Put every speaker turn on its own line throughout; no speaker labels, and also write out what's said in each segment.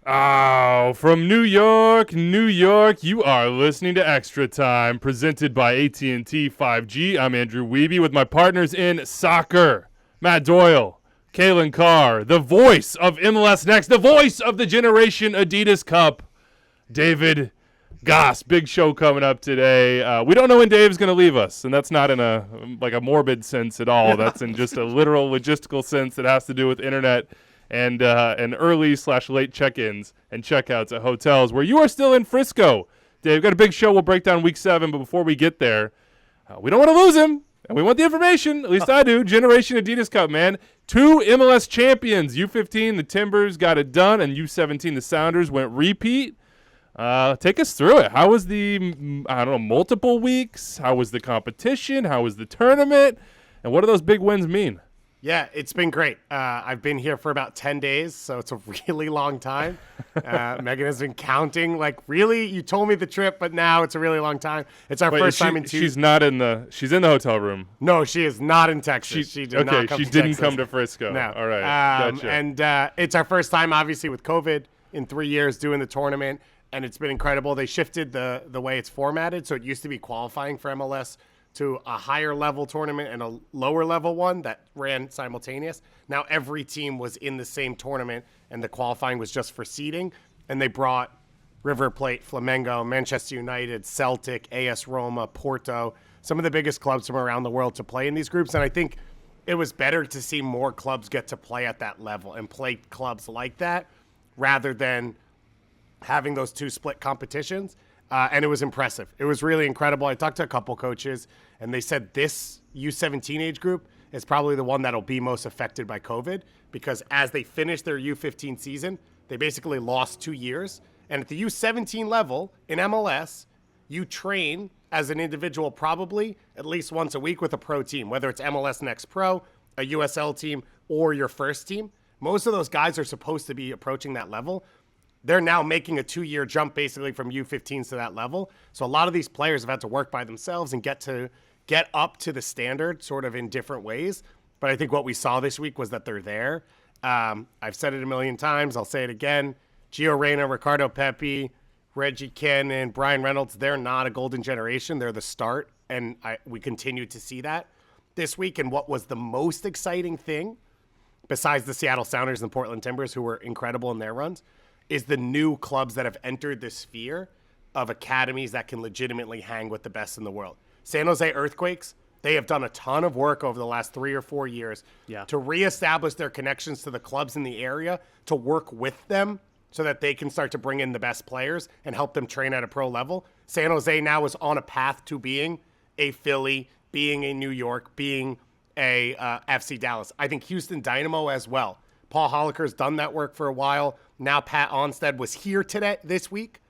Oh, from New York, New York, you are listening to Extra Time, presented by AT&T 5G. I'm Andrew Wiebe with my partners in soccer, Matt Doyle, Kalen Carr, the voice of MLS Next, the voice of the Generation Adidas Cup, David Goss. Big show coming up today. We don't know when Dave's going to leave us, and that's not in a morbid sense at all. That's in just a literal logistical sense that has to do with internet and early/late check-ins and checkouts at hotels where you are still in Frisco. Dave, got a big show. We'll break down Week 7, but before we get there, we don't want to lose him, and we want the information. At least I do. Generation Adidas Cup, man. 2 MLS champions. U15, the Timbers got it done, and U17, the Sounders went repeat. Take us through it. How was the, multiple weeks? How was the competition? How was the tournament? And what do those big wins mean?
Yeah, it's been great. I've been here for about 10 days, so it's a really long time. Megan has been counting. Really, you told me the trip, but now it's a really long time. It's our first time in 2
She's in the hotel room.
No, she is not in Texas. She didn't
come to Frisco.
No.
All right, gotcha.
And it's our first time, obviously, with COVID in 3 years doing the tournament, and it's been incredible. They shifted the way it's formatted, so it used to be qualifying for MLS to a higher level tournament and a lower level one that ran simultaneous. Now every team was in the same tournament and the qualifying was just for seeding. And they brought River Plate, Flamengo, Manchester United, Celtic, AS Roma, Porto, some of the biggest clubs from around the world to play in these groups. And I think it was better to see more clubs get to play at that level and play clubs like that rather than having those 2 split competitions. And it was impressive. It was really incredible. I talked to a couple coaches, and they said this U17 age group is probably the one that'll be most affected by COVID because as they finished their U15 season, they basically lost 2 years. And at the U17 level in MLS, you train as an individual probably at least once a week with a pro team, whether it's MLS Next Pro, a USL team, or your first team. Most of those guys are supposed to be approaching that level. They're now making a 2-year jump basically from U15s to that level. So a lot of these players have had to work by themselves and get up to the standard sort of in different ways. But I think what we saw this week was that they're there. I've said it a million times. I'll say it again. Gio Reyna, Ricardo Pepi, Reggie Cannon, Brian Reynolds, they're not a golden generation. They're the start. And we continue to see that this week. And what was the most exciting thing, besides the Seattle Sounders and the Portland Timbers, who were incredible in their runs, is the new clubs that have entered the sphere of academies that can legitimately hang with the best in the world. San Jose Earthquakes, they have done a ton of work over the last 3 or 4 years to reestablish their connections to the clubs in the area, to work with them so that they can start to bring in the best players and help them train at a pro level. San Jose now is on a path to being a Philly, being a New York, being a FC Dallas. I think Houston Dynamo as well. Paul Holliker's done that work for a while. Now Pat Onstad was here this week,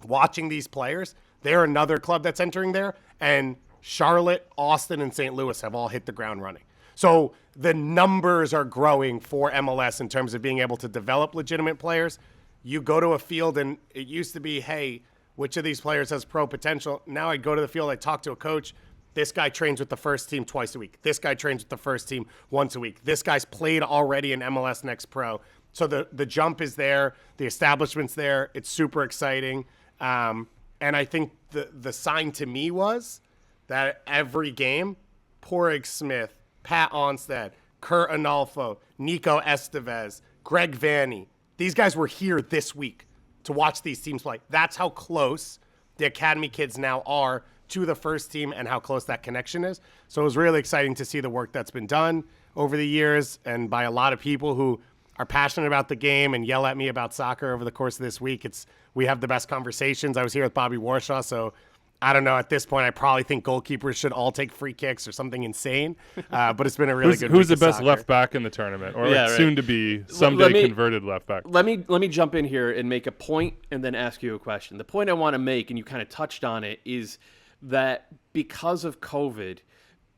watching these players. They're another club that's entering there. And Charlotte, Austin, and St. Louis have all hit the ground running. So the numbers are growing for MLS in terms of being able to develop legitimate players. You go to a field, and it used to be, hey, which of these players has pro potential? Now I go to the field, I talk to a coach. This guy trains with the first team twice a week. This guy trains with the first team once a week. This guy's played already in MLS Next Pro. So the jump is there. The establishment's there. It's super exciting. And I think the sign to me was that every game, Porig Smith, Pat Onstad, Kurt Analfo, Nico Estevez, Greg Vanny, these guys were here this week to watch these teams play. That's how close the academy kids now are to the first team and how close that connection is. So it was really exciting to see the work that's been done over the years and by a lot of people who are passionate about the game and yell at me about soccer over the course of this week. We have the best conversations. I was here with Bobby Warshaw, so I don't know. At this point, I probably think goalkeepers should all take free kicks or something insane. But it's been a really good week.
Who's the best
soccer.
left back in the tournament, or soon to be converted left back?
Let me jump in here and make a point, and then ask you a question. The point I want to make, and you kind of touched on it, is that because of COVID,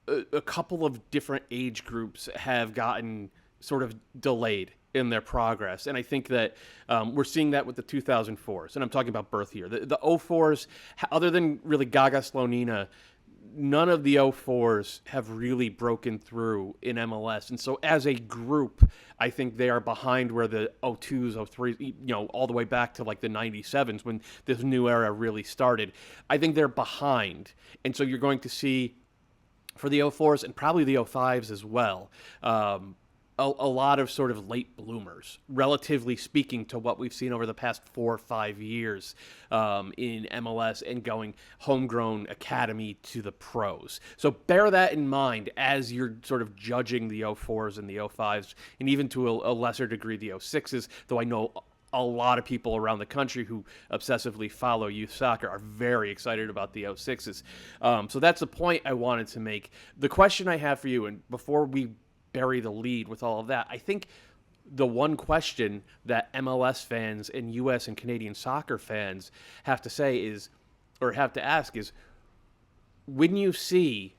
a couple of different age groups have gotten sort of delayed in their progress. And I think that we're seeing that with the 2004s. And I'm talking about birth year. The 04s, other than really Gaga Slonina, none of the 04s have really broken through in MLS. And so as a group, I think they are behind where the 02s, 03s, all the way back to like the 97s when this new era really started. I think they're behind. And so you're going to see for the 04s and probably the 05s as well, a lot of sort of late bloomers, relatively speaking, to what we've seen over the past 4 or 5 years in MLS and going homegrown academy to the pros. So bear that in mind as you're sort of judging the 04s and the 05s, and even to a lesser degree the 06s, though I know a lot of people around the country who obsessively follow youth soccer are very excited about the 06s. So that's the point I wanted to make. The question I have for you, and before we bury the lead with all of that, I think the one question that MLS fans and U.S. and Canadian soccer fans have to ask is, when you see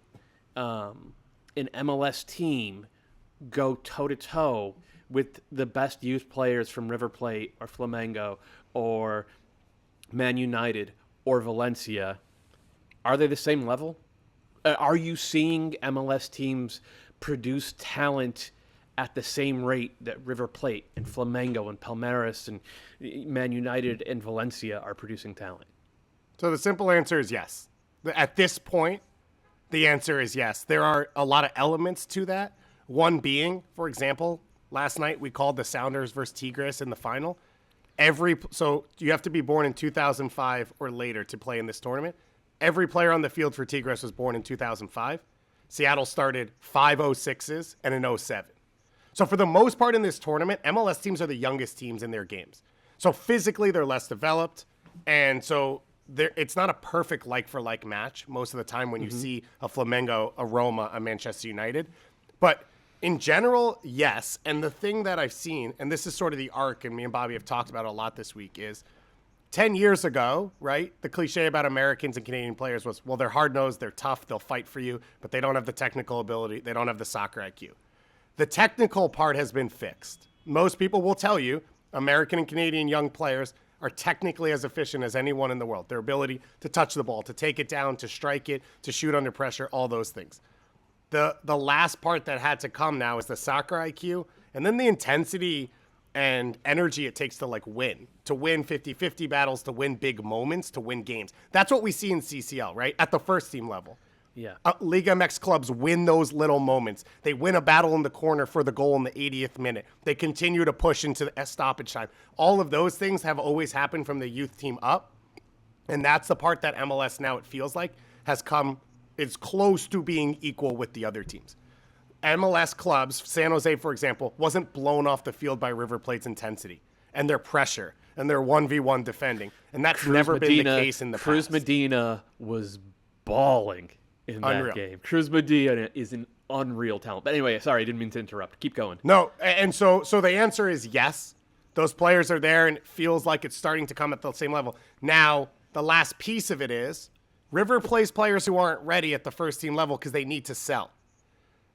an MLS team go toe-to-toe with the best youth players from River Plate or Flamengo or Man United or Valencia, are they the same level? Are you seeing MLS teams produce talent at the same rate that River Plate and Flamengo and Palmeiras and Man United and Valencia are producing talent?
So the simple answer is yes. At this point, the answer is yes. There are a lot of elements to that. One being, for example, last night we called the Sounders versus Tigres in the final. So you have to be born in 2005 or later to play in this tournament. Every player on the field for Tigres was born in 2005. Seattle started 5 06s and an 07. So for the most part in this tournament, MLS teams are the youngest teams in their games. So physically, they're less developed. And so it's not a perfect like-for-like match most of the time when you see a Flamengo, a Roma, a Manchester United. But in general, yes. And the thing that I've seen, and this is sort of the arc, and me and Bobby have talked about a lot this week, is 10 years ago, right, the cliche about Americans and Canadian players was, well, they're hard-nosed, they're tough, they'll fight for you, but they don't have the technical ability, they don't have the soccer IQ. The technical part has been fixed. Most people will tell you American and Canadian young players are technically as efficient as anyone in the world. Their ability to touch the ball, to take it down, to strike it, to shoot under pressure, all those things. The last part that had to come now is the soccer IQ, and then the intensity and energy it takes to win 50-50 battles, to win big moments, to win games. That's what we see in CCL, right? At the first team level.
Yeah.
Liga MX clubs win those little moments. They win a battle in the corner for the goal in the 80th minute. They continue to push into the stoppage time. All of those things have always happened from the youth team up. And that's the part that MLS now, it feels like, is close to being equal with the other teams. MLS clubs, San Jose, for example, wasn't blown off the field by River Plate's intensity and their pressure and their 1v1 defending. And that's never been the case in the past.
Cruz Medina was balling in that game. Cruz Medina is an unreal talent. But anyway, sorry, I didn't mean to interrupt. Keep going.
No, and so the answer is yes. Those players are there, and it feels like it's starting to come at the same level. Now, the last piece of it is River plays players who aren't ready at the first team level because they need to sell.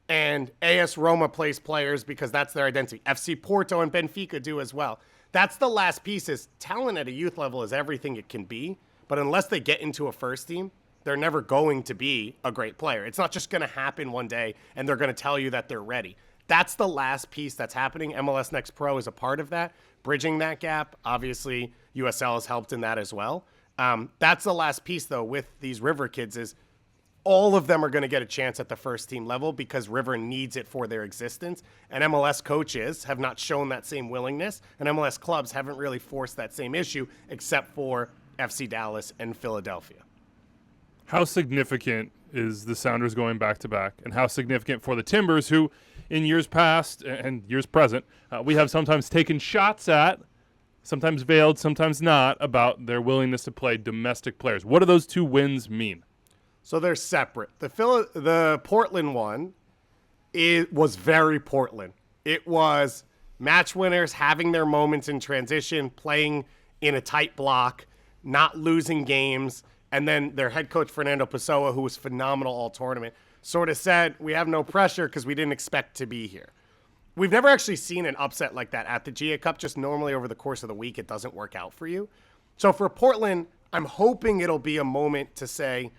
And AS Roma plays players because that's their identity. FC Porto and Benfica do as well. That's the last piece. Is talent at a youth level is everything it can be, but unless they get into a first team, they're never going to be a great player. It's not just going to happen one day and they're going to tell you that they're ready. That's the last piece that's happening. MLS Next Pro is a part of that, bridging that gap. Obviously, USL has helped in that as well. That's the last piece, though, with these River kids is all of them are going to get a chance at the first team level because River needs it for their existence. And MLS coaches have not shown that same willingness. And MLS clubs haven't really forced that same issue except for FC Dallas and Philadelphia.
How significant is the Sounders going back-to-back? And how significant for the Timbers, who in years past and years present, we have sometimes taken shots at, sometimes veiled, sometimes not, about their willingness to play domestic players. What do those two wins mean?
So they're separate. The Portland one, it was very Portland. It was match winners having their moments in transition, playing in a tight block, not losing games, and then their head coach, Fernando Pessoa, who was phenomenal all tournament, sort of said, we have no pressure because we didn't expect to be here. We've never actually seen an upset like that at the GA Cup. Just normally over the course of the week, it doesn't work out for you. So for Portland, I'm hoping it'll be a moment to say,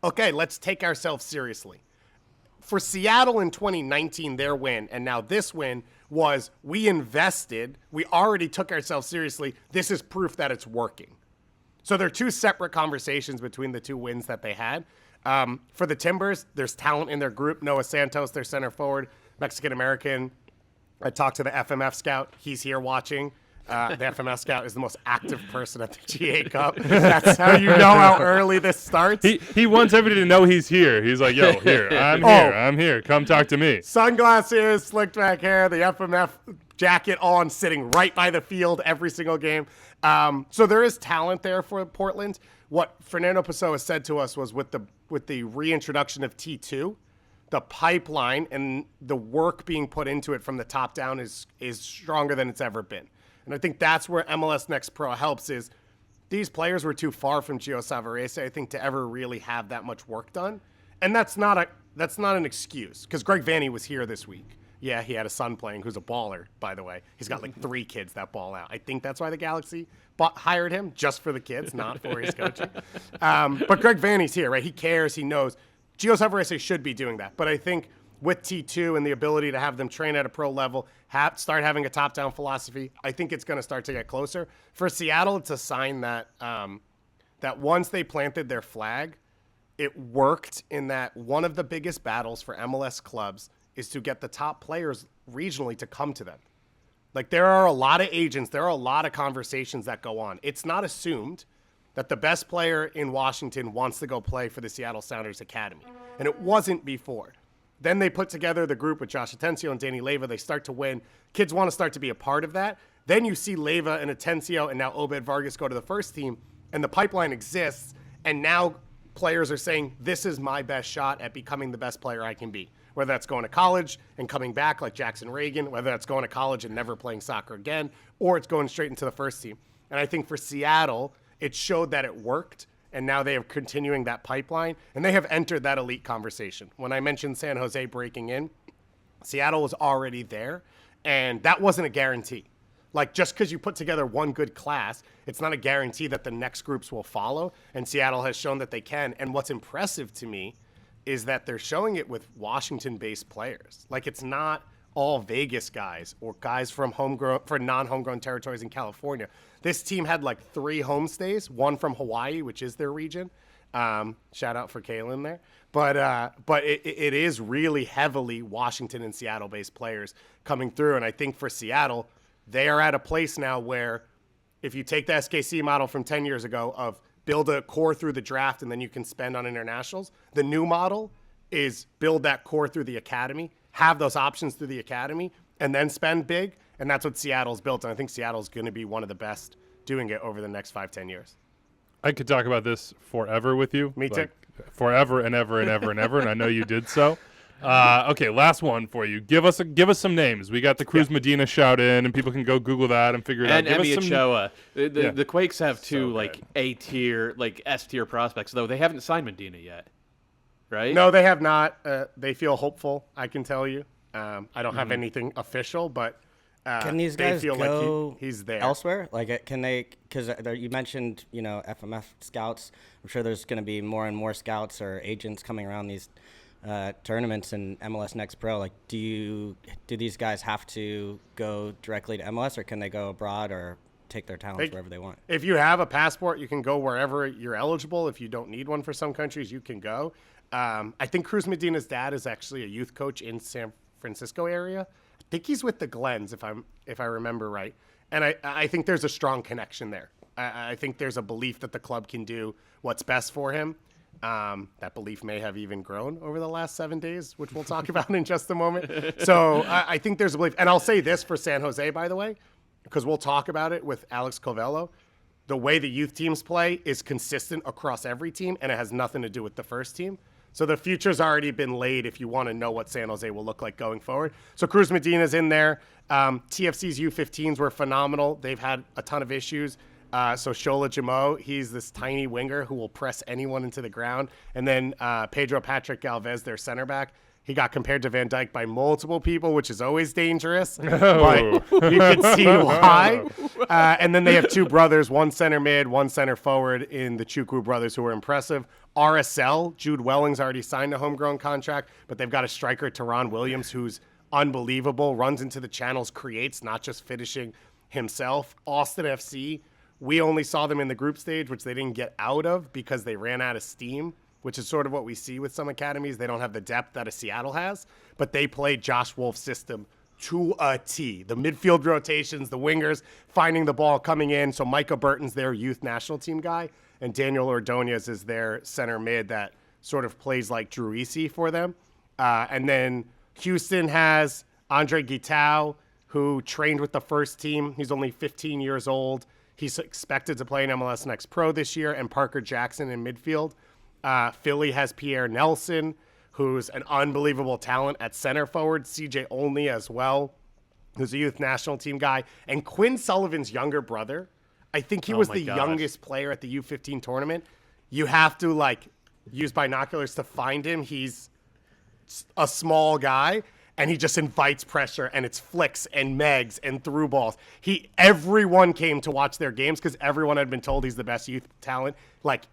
okay, let's take ourselves seriously. For Seattle in 2019, their win, and now this win was we invested. We already took ourselves seriously. This is proof that it's working. So there are two separate conversations between the two wins that they had. For the Timbers, there's talent in their group. Noah Santos, their center forward, Mexican-American. I talked to the FMF scout. He's here watching. The FMF scout is the most active person at the GA Cup. That's how you know how early this starts.
He wants everybody to know he's here. He's like, yo, here, I'm here. Come talk to me.
Sunglasses, slicked back hair, the FMF jacket on, sitting right by the field every single game. So there is talent there for Portland. What Fernando Pessoa said to us was with the reintroduction of T2, the pipeline and the work being put into it from the top down is stronger than it's ever been. And I think that's where MLS Next Pro helps is these players were too far from Gio Savarese, I think, to ever really have that much work done. And that's not an excuse because Greg Vanney was here this week. Yeah, he had a son playing who's a baller, by the way. He's got like 3 kids that ball out. I think that's why the Galaxy hired him, just for the kids, not for his coaching. But Greg Vanney's here, right? He cares. He knows. Gio Savarese should be doing that. But I think with T2 and the ability to have them train at a pro level, start having a top-down philosophy, I think it's going to start to get closer. For Seattle, it's a sign that that once they planted their flag, it worked in that one of the biggest battles for MLS clubs is to get the top players regionally to come to them. Like there are a lot of agents, there are a lot of conversations that go on. It's not assumed that the best player in Washington wants to go play for the Seattle Sounders Academy. And it wasn't before. Then they put together the group with Josh Atencio and Danny Leyva. They start to win. Kids want to start to be a part of that. Then you see Leyva and Atencio and now Obed Vargas go to the first team, and the pipeline exists. And now players are saying, this is my best shot at becoming the best player I can be. Whether that's going to college and coming back like Jackson Reagan, whether that's going to college and never playing soccer again, or it's going straight into the first team. And I think for Seattle, it showed that it worked. And now they are continuing that pipeline, and they have entered that elite conversation. When I mentioned San Jose breaking in, Seattle was already there, and that wasn't a guarantee. Like, just because you put together one good class, it's not a guarantee that the next groups will follow, and Seattle has shown that they can. And what's impressive to me is that they're showing it with Washington-based players. Like, it's not all Vegas guys or guys from non-homegrown territories in California. This team had like 3 homestays, one from Hawaii, which is their region. Shout out for Kalen there. But it is really heavily Washington and Seattle-based players coming through. And I think for Seattle, they are at a place now where if you take the SKC model from 10 years ago of build a core through the draft and then you can spend on internationals, the new model is build that core through the academy, have those options through the academy, and then spend big. And that's what Seattle's built. And I think Seattle's going to be one of the best doing it over the next 5-10 years.
I could talk about this forever with you.
Me too.
Forever and ever and ever and ever, and I know you did so. Okay, last one for you. Give us some names. We got the Cruz Medina shout in, and people can go Google that and figure it out.
And Emi Ochoa. The Quakes have 2
So
like A-tier, like S-tier prospects, though they haven't signed Medina yet, right?
No, they have not. They feel hopeful, I can tell you. I don't have anything official, but
can these guys
feel
go
like he's there
elsewhere? Like, can they? Because you mentioned, FMF scouts. I'm sure there's going to be more and more scouts or agents coming around these tournaments in MLS Next Pro. Like, do these guys have to go directly to MLS, or can they go abroad or take their talents wherever they want?
If you have a passport, you can go wherever you're eligible. If you don't need one for some countries, you can go. I think Cruz Medina's dad is actually a youth coach in San Francisco area. I think he's with the Glens, if I remember right. And I think there's a strong connection there. I think there's a belief that the club can do what's best for him. That belief may have even grown over the last 7 days, which we'll talk about in just a moment. So I think there's a belief. And I'll say this for San Jose, by the way, because we'll talk about it with Alex Covello. The way the youth teams play is consistent across every team, and it has nothing to do with the first team. So the future's already been laid if you want to know what San Jose will look like going forward. So Cruz Medina's in there. TFC's U15s were phenomenal. They've had a ton of issues. So Shola Jamo, he's this tiny winger who will press anyone into the ground. And then Pedro Patrick Galvez, their center back, He got compared to Van Dijk by multiple people, which is always dangerous,
Oh.
but you can see why. And then they have two brothers, one center mid, one center forward in the Chukwu brothers who are impressive. RSL, Jude Welling's already signed a homegrown contract, but they've got a striker, Teron Williams, who's unbelievable, runs into the channels, creates, not just finishing himself. Austin FC, we only saw them in the group stage, which they didn't get out of because they ran out of steam, which is sort of what we see with some academies. They don't have the depth that a Seattle has, but they played Josh Wolf's system to a T. The midfield rotations, the wingers finding the ball coming in. So Micah Burton's their youth national team guy, and Daniel Ordonez is their center mid that sort of plays like Drew Easy for them. And then Houston has Andre Guitao, who trained with the first team. He's only 15 years old. He's expected to play in MLS Next Pro this year, and Parker Jackson in midfield. Philly has Pierre Nelson, who's an unbelievable talent at center forward. CJ Olney as well, who's a youth national team guy. And Quinn Sullivan's younger brother, I think he was the youngest player at the U15 tournament. You have to, use binoculars to find him. He's a small guy, and he just invites pressure, and it's flicks and megs and through balls. Everyone came to watch their games because everyone had been told he's the best youth talent,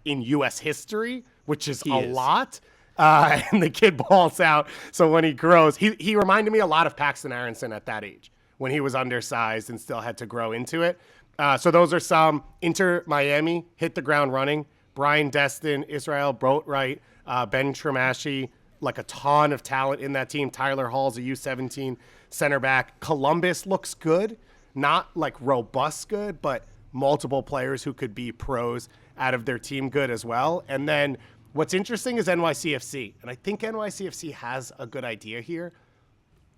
in U.S. history, which is a lot. And the kid balls out. So when he grows, he reminded me a lot of Paxton Aronson at that age when he was undersized and still had to grow into it. So those are some. Inter Miami hit the ground running. Brian Destin, Israel Boatwright, Ben Tremashi, a ton of talent in that team. Tyler Hall's a U17 center back. Columbus looks good, not robust good, but multiple players who could be pros out of their team good as well. And then what's interesting is NYCFC, and I think NYCFC has a good idea here.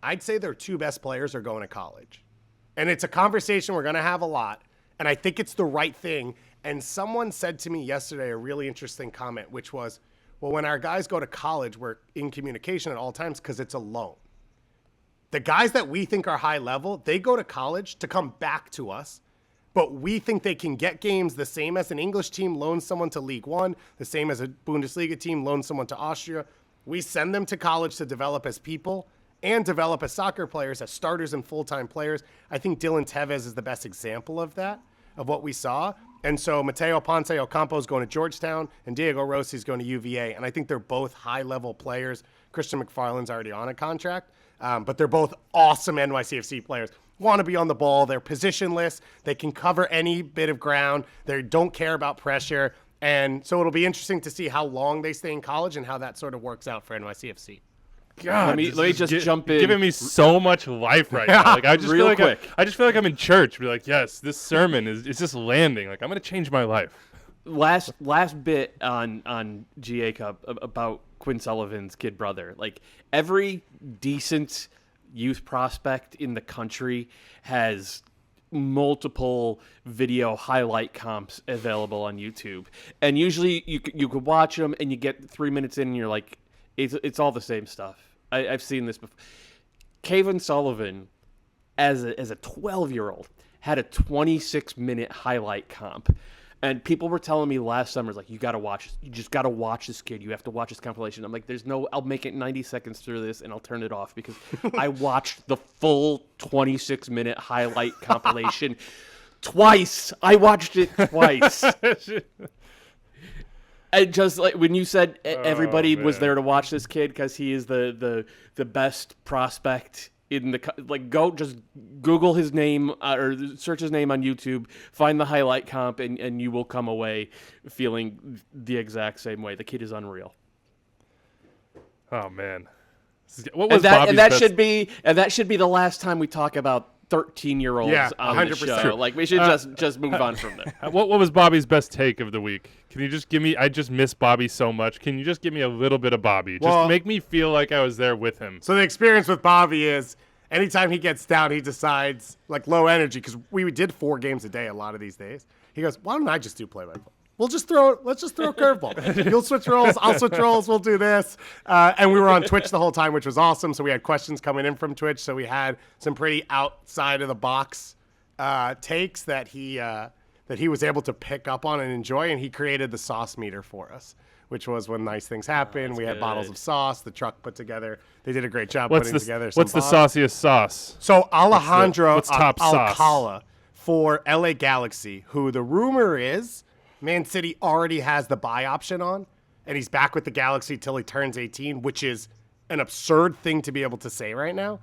I'd say their two best players are going to college. And it's a conversation we're going to have a lot, and I think it's the right thing. And someone said to me yesterday a really interesting comment, which was, well, when our guys go to college, we're in communication at all times because it's a loan. The guys that we think are high level, they go to college to come back to us, but we think they can get games the same as an English team loans someone to League One, the same as a Bundesliga team loans someone to Austria. We send them to college to develop as people and develop as soccer players, as starters and full-time players. I think Dylan Tevez is the best example of that, of what we saw. And so Mateo Ponce Ocampo is going to Georgetown, and Diego Rossi is going to UVA. And I think they're both high-level players. Christian McFarland's already on a contract, but they're both awesome NYCFC players. Want to be on the ball. They're positionless. They can cover any bit of ground. They don't care about pressure. And so it'll be interesting to see how long they stay in college and how that sort of works out for NYCFC.
God,
let me just jump in.
Giving me so much life right now. I just
Real
feel
quick.
I just feel like I'm in church. Be like, yes, this sermon is just landing. I'm gonna change my life.
Last bit on GA Cup about Quinn Sullivan's kid brother. Every decent youth prospect in the country has multiple video highlight comps available on YouTube, and usually you could watch them and you get 3 minutes in and you're like, it's all the same stuff. I've seen this before. Kevin Sullivan, as a 12-year-old, had a 26-minute highlight comp. And people were telling me last summer, you got to watch this. You just got to watch this kid. You have to watch this compilation. I'm like, I'll make it 90 seconds through this and I'll turn it off because I watched the full 26-minute highlight compilation twice. I watched it twice. And just when you said everybody was there to watch this kid because he is the best prospect in the go just Google his name or search his name on YouTube, find the highlight comp, and you will come away feeling the exact same way. The kid is unreal.
Oh man, what was
and that
Bobby's
should be the last time we talk about 13-year-olds on
100%.
the show. We should just move on from there.
What was Bobby's best take of the week? Can you just give me? I just miss Bobby so much. Can you just give me a little bit of Bobby? Just make me feel like I was there with him.
So the experience with Bobby is anytime he gets down, he decides low energy because we did 4 games a day a lot of these days. He goes, why don't I just do play-by-play? Let's just throw a curveball. You'll switch roles. I'll switch roles. We'll do this. And we were on Twitch the whole time, which was awesome. So we had questions coming in from Twitch. So we had some pretty outside of the box takes that he was able to pick up on and enjoy. And he created the sauce meter for us, which was when nice things happen. We had bottles
good.
of sauce. The truck put together. They did a great job
What's
putting together.
what's the sauciest sauce?
So Alejandro
what's top sauce?
Alcala for LA Galaxy, who the rumor is Man City already has the buy option on, and he's back with the Galaxy till he turns 18, which is an absurd thing to be able to say right now.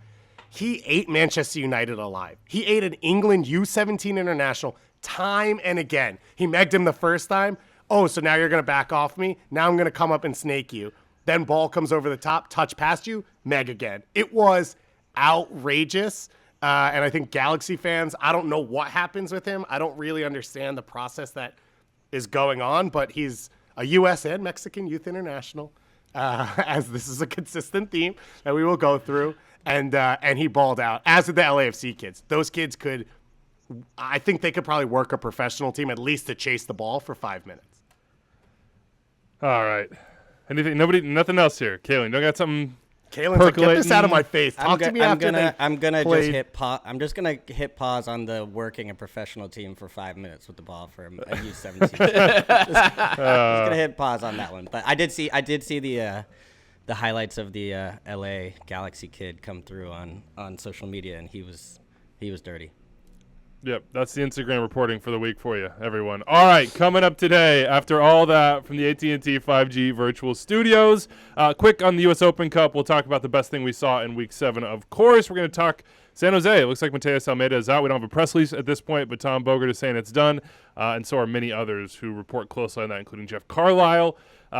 He ate Manchester United alive. He ate an England U17 international time and again. He megged him the first time. Oh, so now you're going to back off me? Now I'm going to come up and snake you. Then ball comes over the top, touch past you, meg again. It was outrageous. And I think Galaxy fans, I don't know what happens with him. I don't really understand the process that is going on, but he's a U.S. and Mexican youth international, as this is a consistent theme that we will go through. And he balled out, as did the LAFC kids. Those kids could, I think they could probably work a professional team at least to chase the ball for 5 minutes.
All right. Anything? Nothing else here. Kaylin, don't got something
Kalen's like, get this out of my face.
I'm
Talk to me after
I'm gonna just
played.
hit pause. I'm just gonna hit pause on the working a professional team for 5 minutes with the ball for a U17. just gonna hit pause on that one. But I did see the highlights of the LA Galaxy kid come through on social media, and he was dirty.
Yep, that's the Instagram reporting for the week for you, everyone. All right, coming up today, after all that from the AT&T 5G virtual studios, quick on the U.S. Open Cup, we'll talk about the best thing we saw in Week 7. Of course, we're going to talk San Jose. It looks like Matias Almeyda is out. We don't have a press release at this point, but Tom Bogert is saying it's done, and so are many others who report closely on that, including Jeff Carlisle.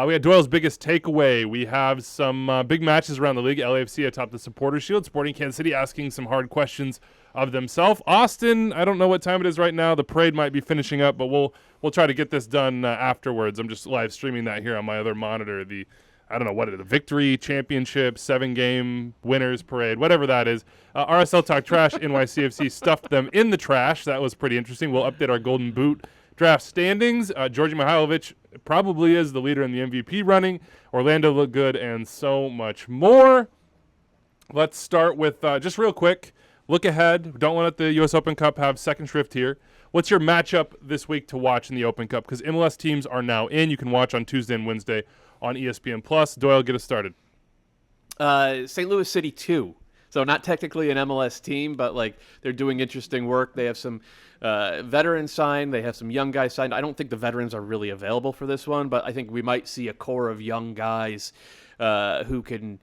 We had Doyle's biggest takeaway. We have some big matches around the league. LAFC atop the Supporters Shield, Sporting Kansas City asking some hard questions of themselves. Austin, I don't know what time it is right now. The parade might be finishing up, but we'll try to get this done afterwards. I'm just live streaming that here on my other monitor. The Victory Championship 7-game winners parade, whatever that is. RSL Talk Trash, NYCFC stuffed them in the trash. That was pretty interesting. We'll update our Golden Boot draft standings. Georgi Mihailovic probably is the leader in the MVP running. Orlando looked good, and so much more. Let's start with just real quick. Look ahead. Don't want to let the U.S. Open Cup have second shrift here. What's your matchup this week to watch in the Open Cup? Because MLS teams are now in. You can watch on Tuesday and Wednesday on ESPN+. Doyle, get us started.
St. Louis City 2. So not technically an MLS team, but like they're doing interesting work. They have some veterans signed. They have some young guys signed. I don't think the veterans are really available for this one, but I think we might see a core of young guys who can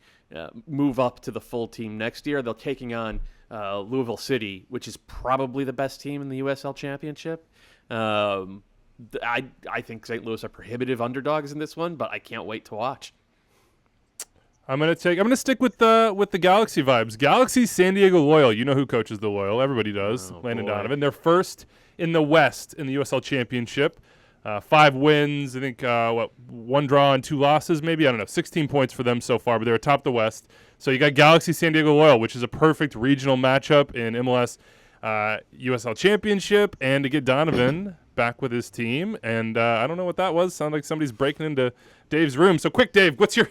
move up to the full team next year. They're taking on Louisville City, which is probably the best team in the USL Championship. I think St. Louis are prohibitive underdogs in this one, but I can't wait to watch.
I'm gonna stick with the Galaxy vibes. Galaxy San Diego Loyal. You know who coaches the Loyal? Everybody does. Landon Donovan. They're first in the West in the USL Championship. 5 wins. I think 1 draw and 2 losses. Maybe, I don't know. 16 points for them so far, but they're atop the West. So you got Galaxy San Diego Loyal, which is a perfect regional matchup in MLS USL Championship, and to get Donovan back with his team. And I don't know what that was. Sounded like somebody's breaking into Dave's room. So quick, Dave, what's your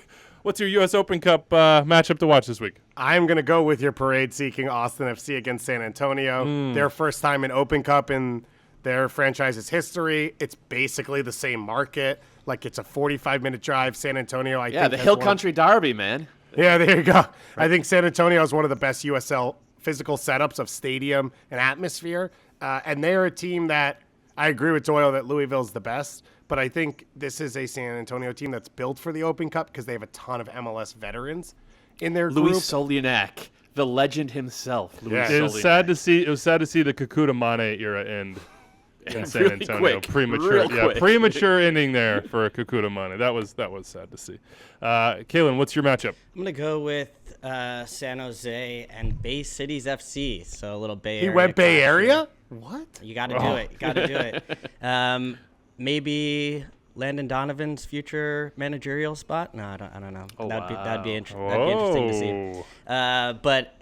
U.S. Open Cup matchup to watch this week? I'm
going to go with your parade-seeking Austin FC against San Antonio. Their first time in Open Cup in their franchise's history. It's basically the same market. Like, it's a 45-minute drive. San Antonio, I think.
The Hill Country Derby, man.
Yeah, there you go. Right. I think San Antonio is one of the best USL physical setups of stadium and atmosphere. And they're a team that, I agree with Doyle that Louisville's the best, but I think this is a San Antonio team that's built for the Open Cup because they have a ton of MLS veterans in their group.
Luis Solianek, the legend himself.
It was sad to see the Kakuta Mane era end in San
really
Antonio.
Quick.
Premature ending there for Kakuta Mane. That was sad to see. Kaylin, what's your matchup?
I'm gonna go with San Jose and Bay Cities FC. So a little Bay Area.
He went Bay Area?
What? You got to do it. You got to do it. Maybe Landon Donovan's future managerial spot? No, I don't know. That'd be interesting to see. But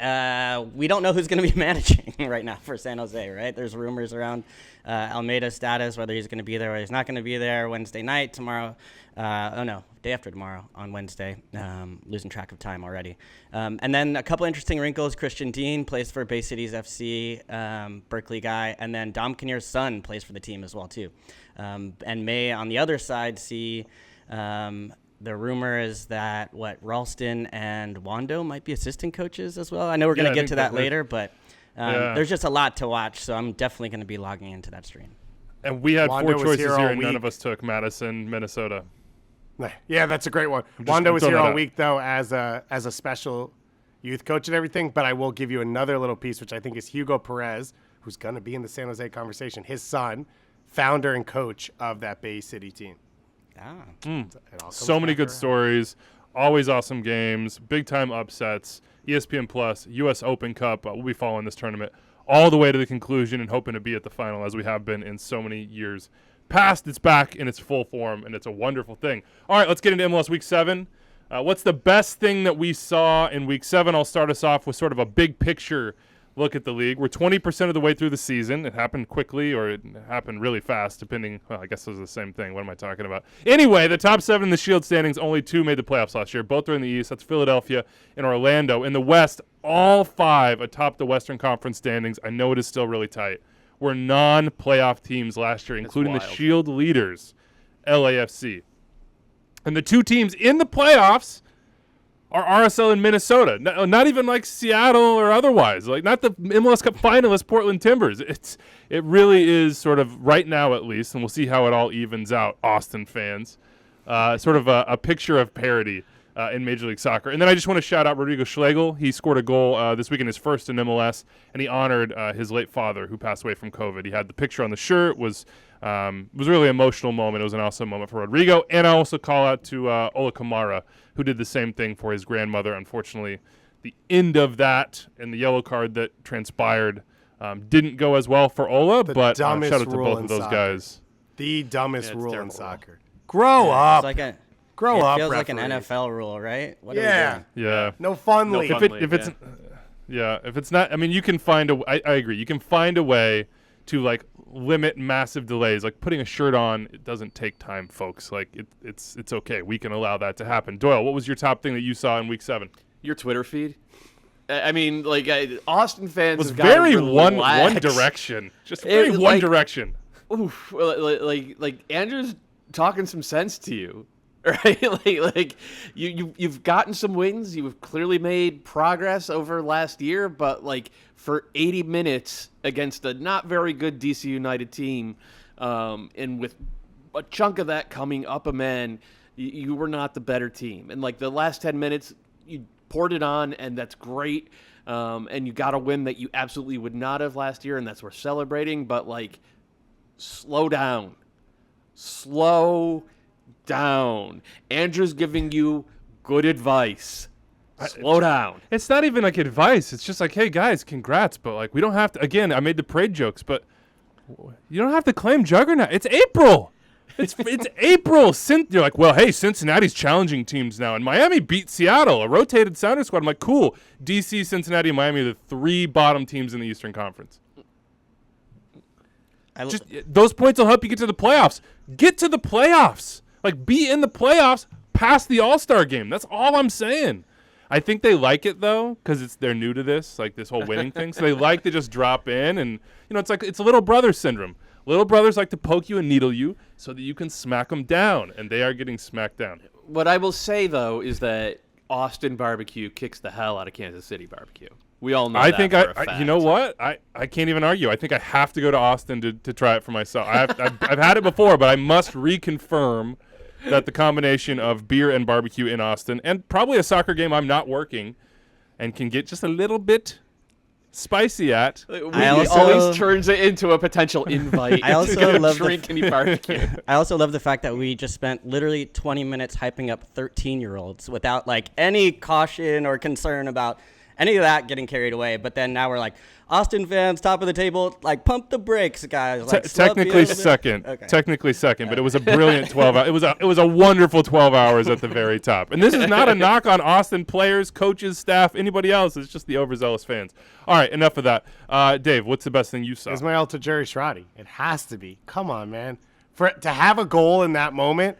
we don't know who's going to be managing right now for San Jose, right? There's rumors around Almeyda's status, whether he's going to be there or he's not going to be there Wednesday night, tomorrow. Day after tomorrow on Wednesday. Losing track of time already. And then a couple interesting wrinkles. Christian Dean plays for Bay Cities FC, Berkeley guy. And then Dom Kinnear's son plays for the team as well, too. And may, on the other side, see The rumor is that Ralston and Wando might be assistant coaches as well. I know we're going
Yeah,
to
I
get to
think
that later, but
Yeah.
there's just a lot to watch, so I'm definitely going to be logging into that stream.
And we had
Wando
four
was
choices
here
here,
all
and none
week.
of us took Madison, Minnesota.
Yeah, that's a great one.
I'm
Wando was
throwing
here
that
all
out.
week, though, as a special youth coach and everything. But I will give you another little piece, which I think is Hugo Perez, who's going to be in the San Jose conversation. His son, founder and coach of that Bay City team.
Ah.
It all comes
So many
back
good
around.
stories, always awesome games, big time upsets. ESPN Plus, U.S. Open Cup. We'll be following this tournament all the way to the conclusion and hoping to be at the final as we have been in so many years past. It's back in its full form, and it's a wonderful thing. All right, let's get into MLS Week 7. What's the best thing that we saw in Week 7? I'll start us off with sort of a big picture look at the league. We're 20% of the way through the season. It happened quickly, or it happened really fast, depending. Well, I guess it was the same thing. What am I talking about? Anyway, the top 7 in the Shield standings, only 2 made the playoffs last year. Both are in the East. That's Philadelphia and Orlando. In the West, all 5 atop the Western Conference standings. I know it is still really tight. Were non-playoff teams last year, including the
wild.
Shield leaders, LAFC. And the 2 teams in the playoffs are RSL and Minnesota. Not even like Seattle or otherwise. Like not the MLS Cup finalist Portland Timbers. It really is sort of right now at least, and we'll see how it all evens out, Austin fans. Sort of a picture of parity in Major League Soccer. And then I just want to shout out Rodrigo Schlegel. He scored a goal this weekend, his first in MLS, and he honored his late father who passed away from COVID. He had the picture on the shirt. Was really an emotional moment. It was an awesome moment for Rodrigo. And I also call out to Ola Kamara, who did the same thing for his grandmother. Unfortunately, the end of that and the yellow card that transpired didn't go as well for Ola, but shout
dumbest
out to
rule
both
in
of those
soccer.
guys.
The dumbest
Yeah, it's
rule in
terrible.
soccer. Grow up.
It's like
Grow
it
up,
feels like an
referees.
NFL rule, right? What are we
Yeah.
doing?
Yeah.
No fun
No
league.
fun.
If it's if it's not, I mean, you can find a. I agree. You can find a way to like limit massive delays. Like putting a shirt on, it doesn't take time, folks. Like it's okay. We can allow that to happen. Doyle, what was your top thing that you saw in Week 7?
Your Twitter feed. I mean, like Austin fans
Was
have gotta
very one
relax.
direction. Just very one
like-
direction.
Oof, like Andrew's talking some sense to you, right? like you've gotten some wins. You've clearly made progress over last year, but like for 80 minutes against a not very good DC United team, and with a chunk of that coming up a man, you were not the better team. And like the last 10 minutes, you poured it on, and that's great. And you got a win that you absolutely would not have last year, and that's worth celebrating. But like, slow down. Slow down. Andrew's giving you good advice. Slow down.
It's not even like advice. It's just like, hey guys, congrats, but like we don't have to. Again, I made the parade jokes, but you don't have to claim juggernaut. It's April. It's April. You're like, well, hey, Cincinnati's challenging teams now, and Miami beat Seattle, a rotated Sounder squad. I'm like, cool. DC, Cincinnati, and Miami are the 3 bottom teams in the Eastern Conference. Just those points will help you get to the playoffs. Get to the playoffs. Like, be in the playoffs past the All-Star game. That's all I'm saying. I think they like it, though, because they're new to this, like this whole winning thing. So they like to just drop in, and, you know, it's a little brother syndrome. Little brothers like to poke you and needle you so that you can smack them down, and they are getting smacked down.
What I will say, though, is that Austin barbecue kicks the hell out of Kansas City barbecue. We all know
I
that
think
for a fact.
you know what? I can't even argue. I think I have to go to Austin to try it for myself. I've had it before, but I must reconfirm that the combination of beer and barbecue in Austin, and probably a soccer game I'm not working, and can get just a little bit spicy at.
We
also-
always turns it into a potential invite.
I also
to go
love the-
drink any barbecue.
I also love the fact that we just spent literally 20 minutes hyping up 13-year-olds without like any caution or concern about any of that getting carried away. But then now we're like, Austin fans, top of the table, like pump the brakes, guys. Like, slow up the
Technically
elevator.
second.
Okay.
Technically second, but it was a brilliant 12 hours. It was a wonderful 12 hours at the very top. And this is not a knock on Austin players, coaches, staff, anybody else. It's just the overzealous fans. All right, enough of that. Dave, what's the best thing you saw?
Ismael Tajiri Shradi. It has to be. Come on, man. To have a goal in that moment,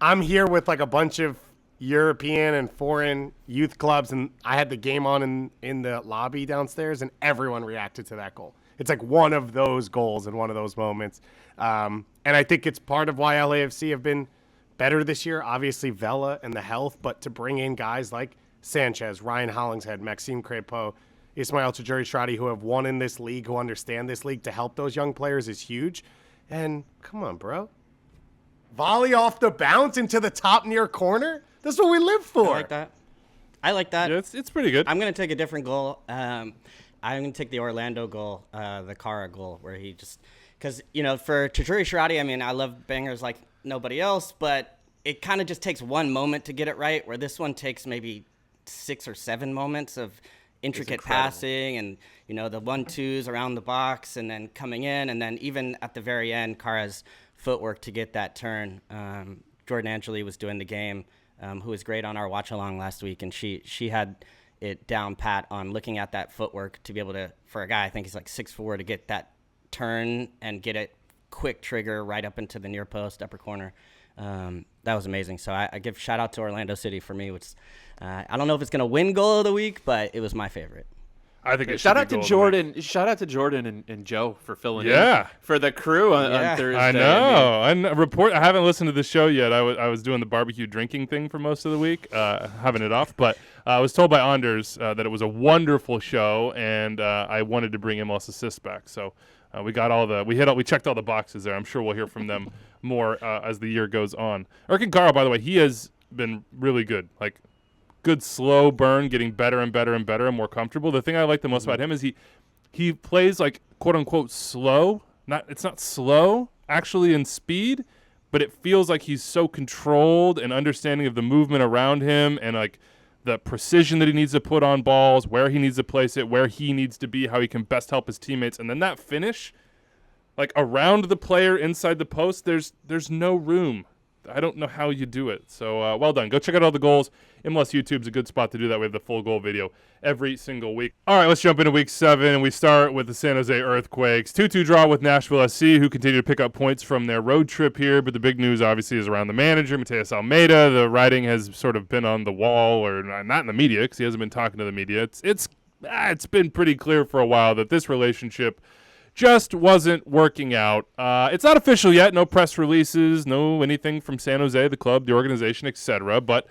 I'm here with like a bunch of European and foreign youth clubs, and I had the game on in the lobby downstairs, and everyone reacted to that goal. It's like one of those goals and one of those moments. And I think it's part of why LAFC have been better this year. Obviously, Vela and the health, but to bring in guys like Sanchez, Ryan Hollingshead, Maxime Crépeau, Ismail Tajiri-Shradi, who have won in this league, who understand this league, to help those young players is huge. And come on, bro. Volley off the bounce into the top near corner? That's what we live for.
I like that.
Yeah, it's pretty good.
I'm going to take a different goal. I'm going to take the Orlando goal, the Kara goal, where he just – because, for Tajiri-Shradi, I mean, I love bangers like nobody else, but it kind of just takes one moment to get it right, where this one takes maybe 6 or 7 moments of intricate passing and, the 1-2s around the box and then coming in. And then even at the very end, Kara's footwork to get that turn. Jordan Angeli was doing the game, who was great on our watch-along last week, and she had it down pat on looking at that footwork to be able to, for a guy, I think he's like 6'4", to get that turn and get it quick trigger right up into the near post, upper corner. That was amazing. So I give shout out to Orlando City for me, which I don't know if it's going to win goal of the week, but it was my favorite.
I think it
shout
should
out
be
to
goal of the
Jordan.
week.
Shout out to Jordan and Joe for filling in for the crew on Thursday.
I know. I haven't listened to the show yet. I was doing the barbecue drinking thing for most of the week, having it off. But I was told by Anders that it was a wonderful show, and I wanted to bring MLS Assist back. So we got we checked all the boxes there. I'm sure we'll hear from them more as the year goes on. Erkin Kara, by the way, he has been really good. Like, good slow burn, getting better and better and better and more comfortable. The thing I like the most about him is he plays like quote unquote slow. It's not slow actually in speed, but it feels like he's so controlled and understanding of the movement around him and like the precision that he needs to put on balls, where he needs to place it, where he needs to be, how he can best help his teammates. And then that finish, like around the player inside the post, there's no room. I don't know how you do it. So well done. Go check out all the goals. MLS YouTube's a good spot to do that. We have the full goal video every single week. All right, let's jump into week 7, and we start with the San Jose Earthquakes. 2-2 draw with Nashville SC, who continue to pick up points from their road trip here. But the big news, obviously, is around the manager, Matias Almeyda. The writing has sort of been on the wall, or not in the media, because he hasn't been talking to the media. It's been pretty clear for a while that this relationship just wasn't working out. It's not official yet. No press releases, no anything from San Jose, the club, the organization, etc. But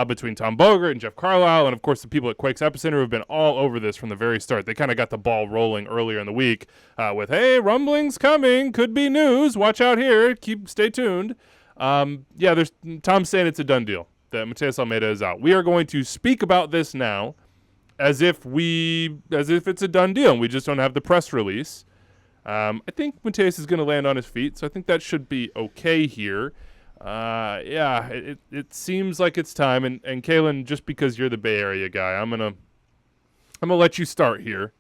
between Tom Bogert and Jeff Carlisle and, of course, the people at Quakes Epicenter have been all over this from the very start. They kind of got the ball rolling earlier in the week with, hey, rumblings coming, could be news, watch out here, stay tuned. There's Tom's saying it's a done deal, that Matias Almeyda is out. We are going to speak about this now as if it's a done deal and we just don't have the press release. I think Matias is going to land on his feet, so I think that should be okay here. It seems like it's time. And Kalen, just because you're the Bay Area guy, I'm gonna let you start here.